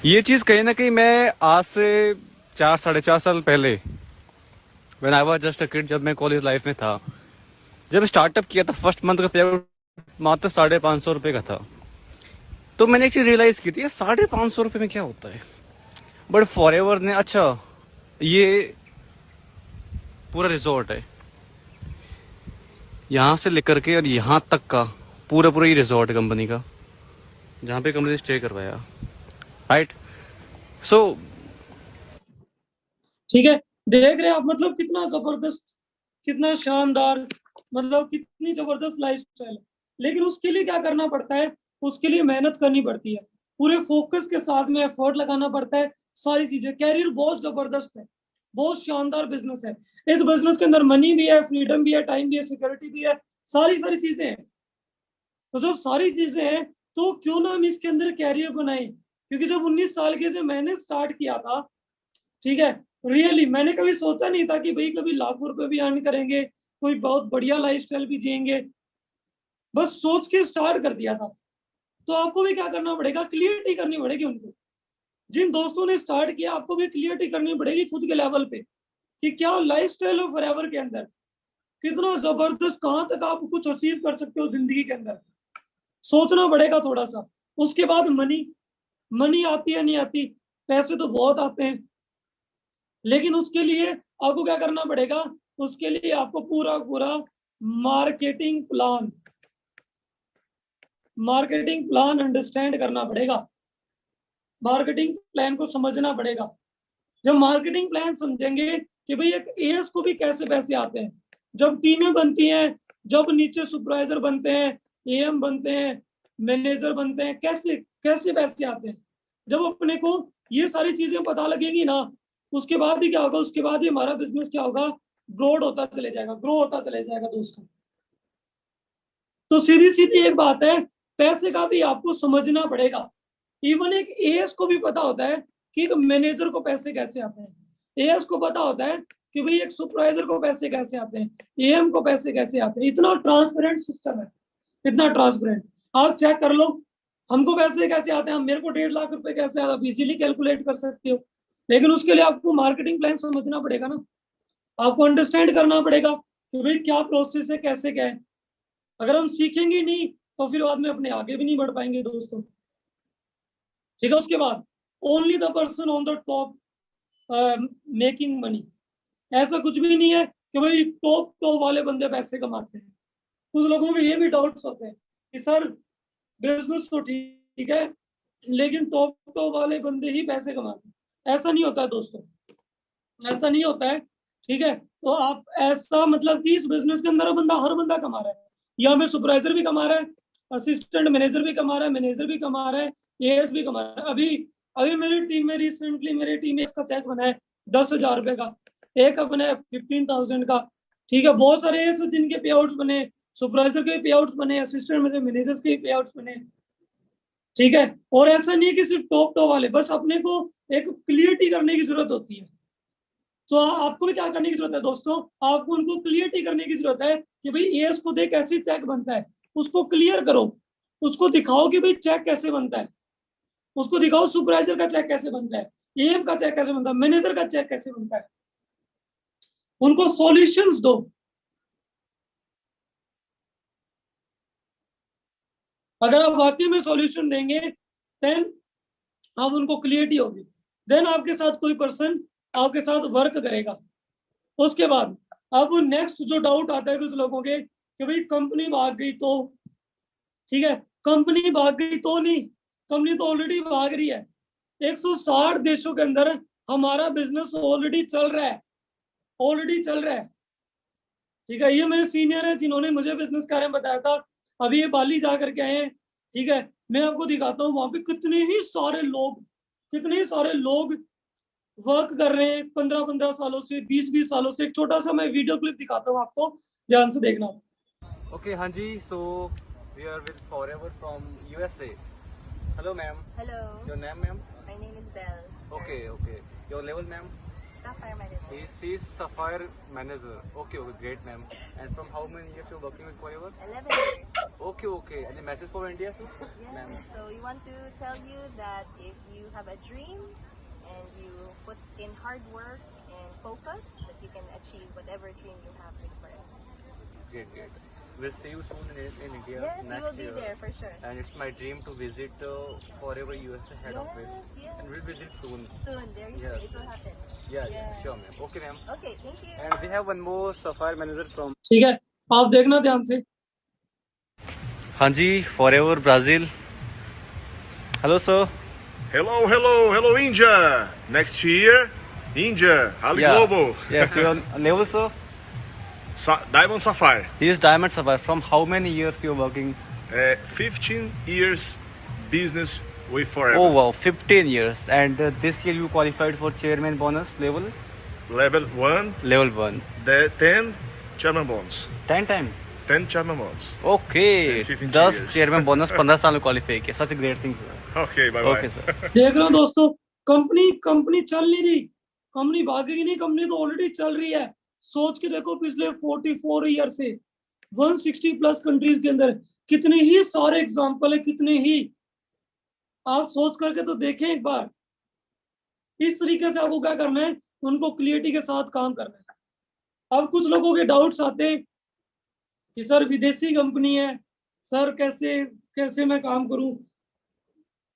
ये चीज कहीं ना कहीं मैं आज से 4-4.5 साल पहले, when I was just a kid, जब मैं कॉलेज लाइफ में था, जब स्टार्टअप किया था, फर्स्ट मंथ का पे आउट मात्र 550 रुपये का था। तो मैंने एक चीज रियलाइज की थी, 550 रुपये में क्या होता है। बट फॉरएवर ने, अच्छा ये पूरा रिजॉर्ट है, यहाँ से लेकर के और यहाँ तक का पूरा पूरा ही रिजॉर्ट है कंपनी का, जहाँ पे कंपनी स्टे करवाया, राइट। सो ठीक है, देख रहे हैं आप, मतलब कितना जबरदस्त, कितना शानदार, मतलब कितनी जबरदस्त लाइफस्टाइल है। लेकिन उसके लिए क्या करना पड़ता है, उसके लिए मेहनत करनी पड़ती है, पूरे फोकस के साथ में एफर्ट लगाना पड़ता है, सारी चीजें। कैरियर बहुत जबरदस्त है, बहुत शानदार बिजनेस है। इस बिजनेस के अंदर मनी भी है, फ्रीडम भी है, टाइम भी है, सिक्योरिटी भी है, सारी सारी चीजें हैं। तो जब सारी चीजें हैं तो क्यों ना हम इसके अंदर कैरियर बनाए, क्योंकि जब 19 साल के से मैंने स्टार्ट किया था, ठीक है, रियली मैंने कभी सोचा नहीं था कि भाई कभी लाखों रुपए भी अर्न करेंगे, कोई बहुत बढ़िया लाइफस्टाइल भी जिएंगे, बस सोच के स्टार्ट कर दिया था। तो आपको भी क्या करना पड़ेगा, क्लियरिटी करनी पड़ेगी उनको। जिन दोस्तों ने स्टार्ट किया, आपको भी क्लियरिटी करनी पड़ेगी खुद के लेवल पे कि क्या लाइफस्टाइल है फॉरएवर के अंदर, कितना जबरदस्त, कहां तक आप कुछ अचीव कर सकते हो जिंदगी के अंदर, सोचना पड़ेगा थोड़ा सा। उसके बाद मनी, मनी आती है नहीं आती, पैसे तो बहुत आते हैं, लेकिन उसके लिए आपको क्या करना पड़ेगा, उसके लिए आपको पूरा पूरा marketing plan, marketing plan understand करना पड़ेगा, मार्केटिंग प्लान को समझना पड़ेगा। जब मार्केटिंग प्लान समझेंगे कि भाई एक एएस को भी कैसे पैसे आते हैं, जब टीमें बनती हैं, जब नीचे सुपरवाइजर बनते हैं, एएम बनते हैं, मैनेजर बनते हैं, कैसे कैसे पैसे आते हैं, जब अपने को ये सारी चीजें पता लगेंगी ना, उसके बाद ही क्या होगा, उसके बाद ही हमारा बिजनेस क्या होगा, ग्रोड होता चले जाएगा, ग्रो होता चले जाएगा दोस्तों। तो सीधी सीधी एक बात है, पैसे का भी आपको समझना पड़ेगा। इवन एक एएस को भी पता होता है कि एक मैनेजर को पैसे कैसे आते हैं, एएस को पता होता है कि भाई एक सुपरवाइजर को पैसे कैसे आते हैं, एएम को पैसे कैसे आते हैं। इतना ट्रांसपेरेंट सिस्टम है, इतना ट्रांसपेरेंट, आप चेक कर लो हमको पैसे कैसे आते हैं, मेरे को 1.5 लाख रुपए कैसे आते हैं, आप इजीली कैलकुलेट कर सकते हो। लेकिन उसके लिए आपको मार्केटिंग प्लान समझना पड़ेगा ना, आपको अंडरस्टैंड करना पड़ेगा कि भाई क्या प्रोसेस है, कैसे क्या है। अगर हम सीखेंगे नहीं तो फिर बाद में अपने आगे भी नहीं बढ़ पाएंगे दोस्तों, ठीक है। उसके बाद only the person on the top making money, ऐसा कुछ भी नहीं है कि भाई टॉप टॉप वाले बंदे पैसे कमाते हैं। कुछ लोगों के ये भी डाउट्स होते हैं कि सर बिजनेस तो ठीक है, लेकिन टॉप टॉप वाले बंदे ही पैसे कमाते हैं। ऐसा नहीं होता है दोस्तों, ऐसा नहीं होता है, ठीक है। तो आप ऐसा मतलब कि इस बिजनेस के अंदर बंदा, हर बंदा कमा रहा है, यहाँ पे सुपरवाइजर भी कमा रहा है, असिस्टेंट मैनेजर भी कमा रहा है, मैनेजर भी कमा रहा है, एएस भी कमा रहा है। अभी अभी मेरी टीम में रिसेंटली, मेरी टीम में इसका चेक बना है 10,000 रुपए का, एक का बना है 15,000 का, ठीक है। बहुत सारे ऐसे जिनके पे आउट्स बने, सुपरवाइजर के पे आउट्स बने, असिस्टेंट मैनेजर्स के पे आउट्स बने, ठीक है। और ऐसा नहीं है कि सिर्फ टॉप टॉप वाले, बस अपने को एक क्लियरिटी करने की जरूरत होती है। तो आपको भी क्या करने की जरूरत है दोस्तों, आपको उनको क्लियरिटी करने की जरूरत है कि भाई एएस को देख कैसे चेक बनता है, उसको क्लियर करो, उसको दिखाओ कि भाई चेक कैसे बनता है, उसको दिखाओ सुपरवाइजर का चेक कैसे बनता है, एएम का चेक कैसे बनता है, मैनेजर का चेक कैसे बनता है, उनको सॉल्यूशंस दो। अगर आप वाकई में सॉल्यूशन देंगे, देन आप उनको क्लियरिटी होगी, देन आपके साथ कोई पर्सन आपके साथ वर्क करेगा। उसके बाद अब नेक्स्ट जो डाउट आता है कुछ लोगों के कि भाई कंपनी भाग गई तो, ठीक है, कंपनी भाग गई तो नहीं, कंपनी तो ऑलरेडी भाग रही है। 160 देशों के अंदर हमारा बिजनेस ऑलरेडी चल रहा है, ऑलरेडी चल रहा है, ठीक है। ये मेरे सीनियर है जिन्होंने मुझे बिजनेस के बारे में बताया था, अभी ये बाली जा करके आए हैं, ठीक है। मैं आपको दिखाता हूँ वहां पे कितने ही सारे लोग, कितने ही सारे लोग वर्क कर रहे हैं 15-15 सालों से, 20-20 सालों से। एक छोटा सा मैं वीडियो क्लिप दिखाता हूँ आपको, ध्यान से देखना। ओके, हाँ जी, so we are with forever from USA. Hello ma'am. Hello, your name ma'am? my name is Belle. Okay okay, your level ma'am? Sapphire Manager. She is Sapphire Manager. Okay, okay, great, ma'am. And from how many years you're working with Forever? 11 years. Okay, okay. Any message for India, sir? Yeah, Ma'am. so we want to tell you that if you have a dream and you put in hard work and focus, that you can achieve whatever dream you have with Forever. Great, great. We'll see you soon in India Yes, we next will be year. there for sure. And it's my dream to visit Forever USA head office. Yes. And we'll visit soon. Soon, very Yes. soon, it will happen. Yeah, Yeah. sure, ma'am. Okay, ma'am. Okay, thank you. And we have one more Sapphire Manager from. ठीक है, आप देखना ध्यान से। हाँ जी, forever Brazil Hello, sir. Hello, India. Next year, India, Ali Global. Yes, you're on level, sir. Diamond Sapphire. He is Diamond Sapphire. From how many years you're working? 15 years business with Forever. Oh wow, 15 years. And this year you qualified for chairman bonus level? Level 1, Level 1. the 10 chairman bonds. 10 time. 10 chairman bonds. Okay. 15 10 years. chairman bonus 15 साल में qualify किया. Such a great thing, sir. Okay, bye bye. Okay, sir. देख रहे हो दोस्तों, कंपनी चल नहीं रही, कंपनी भागेगी नहीं, कंपनी तो ऑलरेडी चल रही है। सोच के देखो पिछले 44 ईयर से 160 प्लस कंट्रीज के अंदर कितने ही सारे एग्जांपल है, कितने ही आप सोच करके तो देखें एक बार। इस तरीके से आपको क्या करना है, उनको क्लियरिटी के साथ काम करना है। अब कुछ लोगों के डाउट्स आते हैं कि सर विदेशी कंपनी है, सर कैसे मैं काम करूं।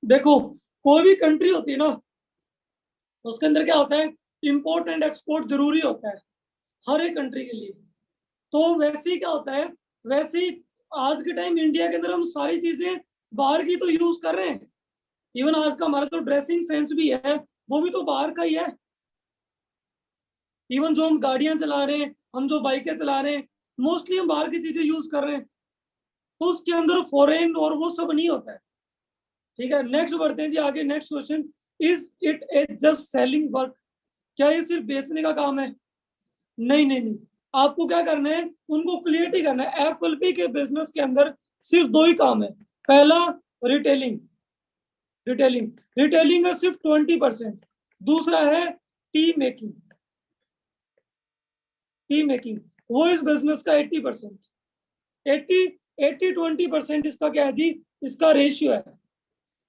देखो कोई भी कंट्री होती है ना, उसके अंदर क्या होता है, इंपोर्ट एंड एक्सपोर्ट जरूरी होता है हर एक कंट्री के लिए। तो वैसे ही क्या होता है, वैसे ही आज के टाइम इंडिया के अंदर हम सारी चीजें बाहर की तो यूज कर रहे हैं। इवन आज का हमारा जो ड्रेसिंग सेंस भी है वो भी तो बाहर का ही है। इवन जो हम गाड़ियां चला रहे हैं, हम जो बाइकें चला रहे हैं, मोस्टली हम बाहर की चीजें यूज कर रहे हैं। तो उसके अंदर फॉरेन और वो सब नहीं होता है। ठीक है, नेक्स्ट बढ़ते हैं जी आगे। Next question, is it A just selling work? क्या ये सिर्फ बेचने का काम है? नहीं, आपको क्या करना है, उनको क्लियरिटी करना है। एफएलपी के बिजनेस के अंदर सिर्फ 2 ही काम है। पहला रिटेलिंग है सिर्फ 20%। दूसरा है टी मेकिंग, वो इस बिजनेस का 80%। 80-20% इसका क्या है जी, इसका रेशियो है।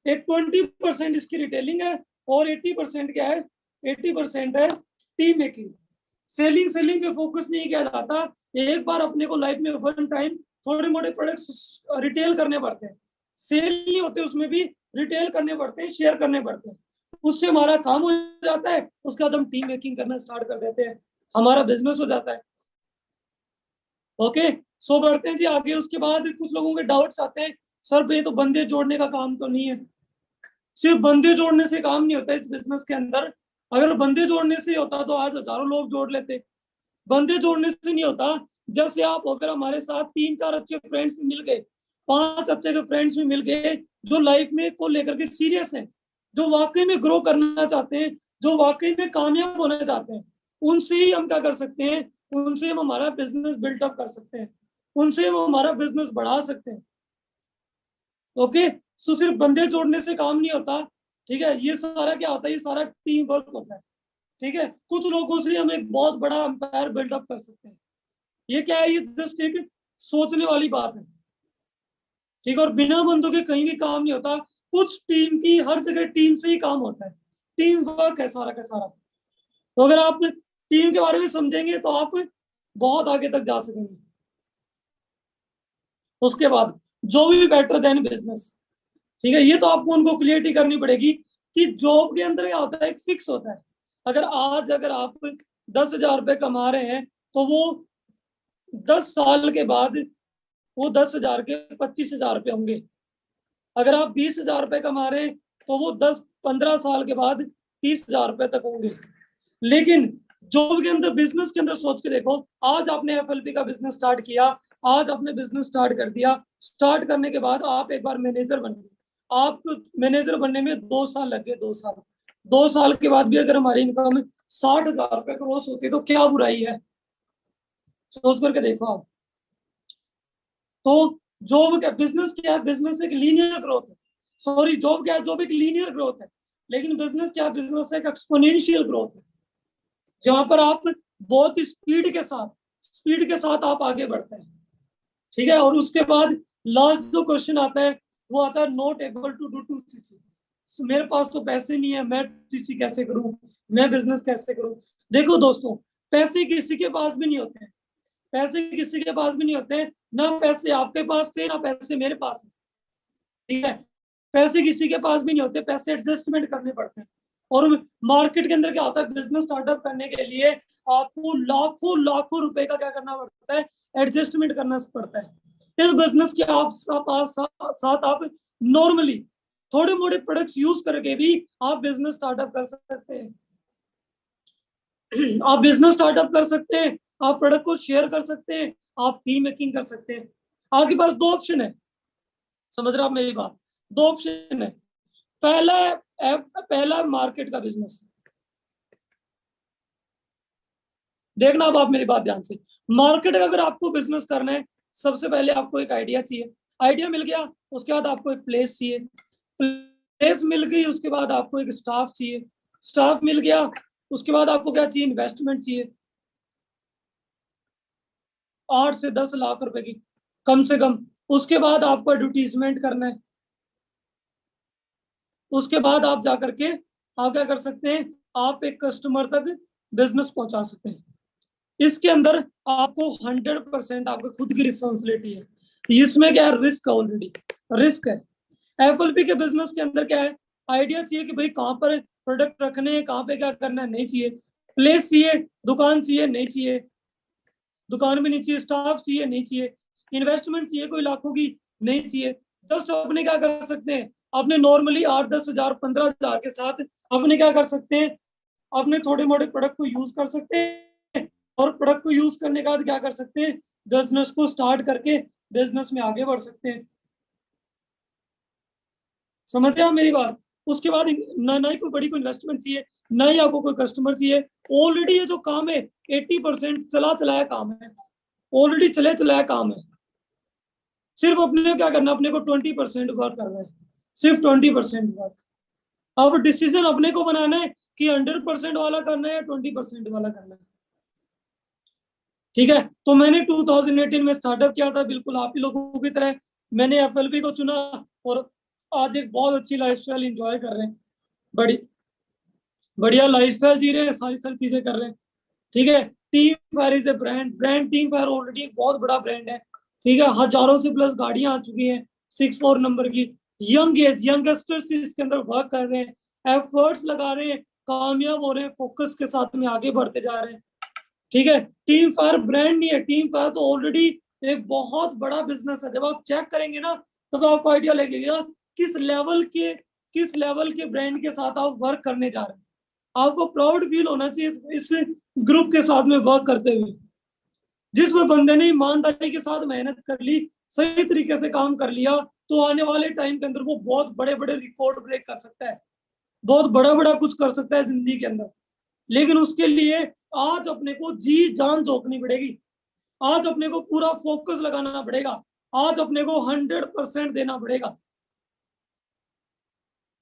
20% इसकी रिटेलिंग है और 80% क्या है, 80% है टी मेकिंग। सेलिंग पे फोकस नहीं किया जाता। एक बार अपने को लाइफ में वन टाइम थोड़े मोटे प्रोडक्ट्स रिटेल करने पड़ते हैं, सेल नहीं होते, उसमें भी रिटेल करने पड़ते हैं, शेयर करने पड़ते हैं। उससे हमारा काम हो जाता है, उसके बाद हम टी मेकिंग करना स्टार्ट कर देते हैं, हमारा बिजनेस हो जाता है। ओके, सो बढ़ते हैं जी आगे। उसके बाद कुछ लोगों के डाउट्स आते हैं, सर ये तो बंदे जोड़ने का काम तो नहीं है। सिर्फ बंदे जोड़ने से काम नहीं होता इस बिजनेस के अंदर। अगर बंदे जोड़ने से होता तो आज हजारों लोग जोड़ लेते। बंदे जोड़ने से नहीं होता। जैसे आप अगर हमारे साथ 3-4 अच्छे फ्रेंड्स मिल गए, 5 अच्छे के फ्रेंड्स भी मिल गए, जो लाइफ में को लेकर के सीरियस हैं, जो वाकई में ग्रो करना चाहते हैं, जो वाकई में कामयाब होना चाहते हैं, उनसे ही हम क्या कर सकते हैं, उनसे हम हमारा बिजनेस बिल्डअप कर सकते हैं, उनसे हम हमारा बिजनेस बढ़ा सकते हैं। ओके, सो सिर्फ बंदे जोड़ने से काम नहीं होता। ठीक है, ये सारा क्या होता है, ये सारा टीम वर्क होता है। ठीक है, कुछ लोगों से हम एक बहुत बड़ा एम्पायर बिल्डअप कर सकते हैं। ये क्या है, ये जस्ट एक सोचने वाली बात है। ठीक है, और बिना बंदों के कहीं भी काम नहीं होता। कुछ टीम की हर जगह टीम से ही काम होता है, टीम वर्क है सारा का सारा। तो अगर आप टीम के बारे में समझेंगे तो आप बहुत आगे तक जा सकेंगे। उसके बाद जो भी बेटर देन बिजनेस। ठीक है, ये तो आपको उनको क्लियरिटी करनी पड़ेगी कि जॉब के अंदर क्या होता है, एक फिक्स होता है। अगर आप 10,000 रुपए कमा रहे हैं तो वो 10 साल के बाद वो 10,000 के 25,000 रुपए होंगे। अगर आप 20,000 रुपए कमा रहे हैं तो वो 10-15 साल के बाद 30,000 रुपए तक होंगे। लेकिन जॉब के अंदर, बिजनेस के अंदर सोच के देखो, आज आपने एफएलपी का बिजनेस स्टार्ट किया, आज आपने बिजनेस स्टार्ट कर दिया। स्टार्ट करने के बाद आप एक बार मैनेजर बन गए। आप मैनेजर बनने में 2 साल लग गए, 2 साल के बाद भी अगर हमारी इनकम 60,000 रुपए क्रॉस होती है तो क्या बुराई है, सोच करके देखो आप। तो जॉब क्या, बिजनेस क्या है, बिजनेस एक लीनियर ग्रोथ है। सॉरी, जॉब क्या है, जॉब एक लीनियर ग्रोथ है। लेकिन बिजनेस क्या है, बिजनेस एक एक्सपोनेंशियल ग्रोथ है, जहां पर आप बहुत ही स्पीड के साथ आप आगे बढ़ते हैं। ठीक है, और उसके बाद लास्ट जो क्वेश्चन आता है वो आता है not able to do 2cc। मेरे पास तो पैसे नहीं है, मैं 2cc कैसे करूं, मैं बिजनेस कैसे करूं। देखो दोस्तों, पैसे किसी के पास भी नहीं होते हैं, ना पैसे आपके पास थे, ना पैसे मेरे पास है। ठीक है, पैसे किसी के पास भी नहीं होते, पैसे एडजस्टमेंट करने पड़ते हैं। और मार्केट के अंदर क्या होता है, बिजनेस स्टार्टअप करने के लिए आपको लाखों रुपए का क्या करना पड़ता है, एडजस्टमेंट करना पड़ता है। इस बिजनेस के साथ आप नॉर्मली थोड़े मोड़े प्रोडक्ट्स यूज करके भी आप बिजनेस स्टार्टअप कर सकते हैं। आप बिजनेस स्टार्टअप कर सकते हैं, आप प्रोडक्ट को शेयर कर सकते हैं, आप टीम मेकिंग कर सकते हैं। आपके पास दो ऑप्शन है, समझ रहे हो आप मेरी बात? दो ऑप्शन है। पहला मार्केट का बिजनेस। देखना अब आप मेरी बात ध्यान से। मार्केट का अगर आपको बिजनेस करना है, सबसे पहले आपको एक आइडिया चाहिए। आइडिया मिल गया, उसके बाद आपको एक प्लेस चाहिए। प्लेस मिल गई, उसके बाद आपको एक स्टाफ चाहिए। स्टाफ मिल गया, उसके बाद आपको क्या चाहिए? इन्वेस्टमेंट चाहिए 8 से 10 लाख रुपए की कम से कम। उसके बाद आपको एडवर्टीजमेंट करना है। उसके बाद आप जाकर के आप क्या कर सकते हैं? आप एक कस्टमर तक बिजनेस पहुंचा सकते हैं। इसके अंदर आपको 100% आपकी खुद की रिस्पॉन्सिबिलिटी है। इसमें क्या है? रिस्क ऑलरेडी रिस्क है। एफएलपी के बिजनेस के अंदर क्या है? आइडिया चाहिए कि भाई कहाँ पर प्रोडक्ट रखने हैं, कहाँ पे क्या करना है, नहीं चाहिए। प्लेस चाहिए, दुकान चाहिए, नहीं चाहिए, दुकान भी नहीं चाहिए। स्टाफ चाहिए, नहीं चाहिए। इन्वेस्टमेंट चाहिए कोई लाखों की, नहीं चाहिए। जस्ट अपने क्या कर सकते हैं? अपने नॉर्मली 8-10 हजार 15 हजार के साथ अपने क्या कर सकते हैं? अपने थोड़े मोटे प्रोडक्ट को यूज कर सकते हैं, और प्रोडक्ट को यूज करने के बाद क्या कर सकते हैं? बिजनेस को स्टार्ट करके बिजनेस में आगे बढ़ सकते हैं। समझ रहे आप मेरी बात? उसके बाद ना ही कोई बड़ी कोई इन्वेस्टमेंट चाहिए, ना ही आपको कोई कस्टमर चाहिए। ऑलरेडी ये जो काम है 80% चला चलाया काम है, ऑलरेडी चले चलाया काम है। सिर्फ अपने क्या करना, अपने को 20% वर्क करना है, सिर्फ 20% वर्क। अब डिसीजन अपने को बनाना है कि 100% वाला करना है या 20% वाला करना है। ठीक है, तो मैंने 2018 में स्टार्टअप किया था, बिल्कुल आप ही लोगों की तरह। मैंने एफएलपी को चुना और आज एक बहुत अच्छी लाइफस्टाइल एंजॉय कर रहे हैं। बड़ी बढ़िया लाइफस्टाइल जी रहे हैं, सारी सारी चीजें कर रहे हैं। ठीक है, team fire is a brand team fire already एक बहुत बड़ा ब्रांड है। ठीक है, हजारों से प्लस गाड़ियां आ चुकी हैं 64 नंबर की। यंगस्टर्स इसके अंदर वर्क कर रहे हैं, एफर्ट्स लगा रहे हैं, कामयाब हो रहे हैं, फोकस के साथ में आगे बढ़ते जा रहे हैं। ठीक है, टीम फायर ब्रांड नहीं है, टीम फायर तो ऑलरेडी एक बहुत बड़ा बिजनेस है। जब आप चेक करेंगे ना, तब आपको आइडिया लगेगा किस लेवल के ब्रांड के साथ आप वर्क करने जा रहे हैं। आपको प्राउड फील होना चाहिए इस ग्रुप के साथ में वर्क करते हुए। जिसमें बंदे ने ईमानदारी के साथ मेहनत कर ली, सही तरीके से काम कर लिया, तो आने वाले टाइम के अंदर वो बहुत बड़े बड़े रिकॉर्ड ब्रेक कर सकता है, बहुत बड़ा बड़ा कुछ कर सकता है जिंदगी के अंदर। लेकिन उसके लिए आज अपने को जी जान झोंकनी पड़ेगी, आज अपने को पूरा फोकस लगाना पड़ेगा, आज अपने को 100% देना पड़ेगा।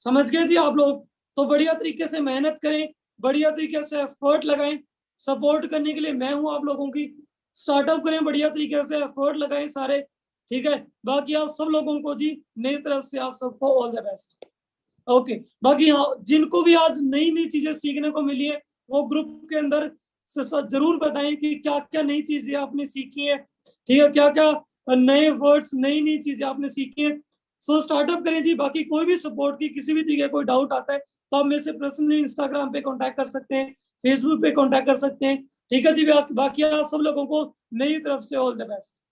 समझ गए जी आप लोग? तो बढ़िया तरीके से मेहनत करें, बढ़िया तरीके से एफर्ट लगाएं। सपोर्ट करने के लिए मैं हूं आप लोगों की। स्टार्टअप करें, बढ़िया तरीके से एफर्ट लगाएं सारे। ठीक है, बाकी आप सब लोगों को जी मेरी तरफ से आप सबको ऑल द बेस्ट। ओके, बाकी हाँ, जिनको भी आज नई नई चीजें सीखने को मिली है, वो ग्रुप के अंदर जरूर बताएं कि क्या क्या नई चीजें आपने सीखी है। ठीक है, क्या क्या नए वर्ड्स, नई नई चीजें आपने सीखी है। सो स्टार्टअप करें जी। बाकी कोई भी सपोर्ट की किसी भी तरीके का कोई डाउट आता है तो आप मेरे से पर्सनली इंस्टाग्राम पे कांटेक्ट कर सकते हैं, फेसबुक पे कांटेक्ट कर सकते हैं। ठीक है जी, बाकी आप सब लोगों को मेरी तरफ से ऑल द बेस्ट।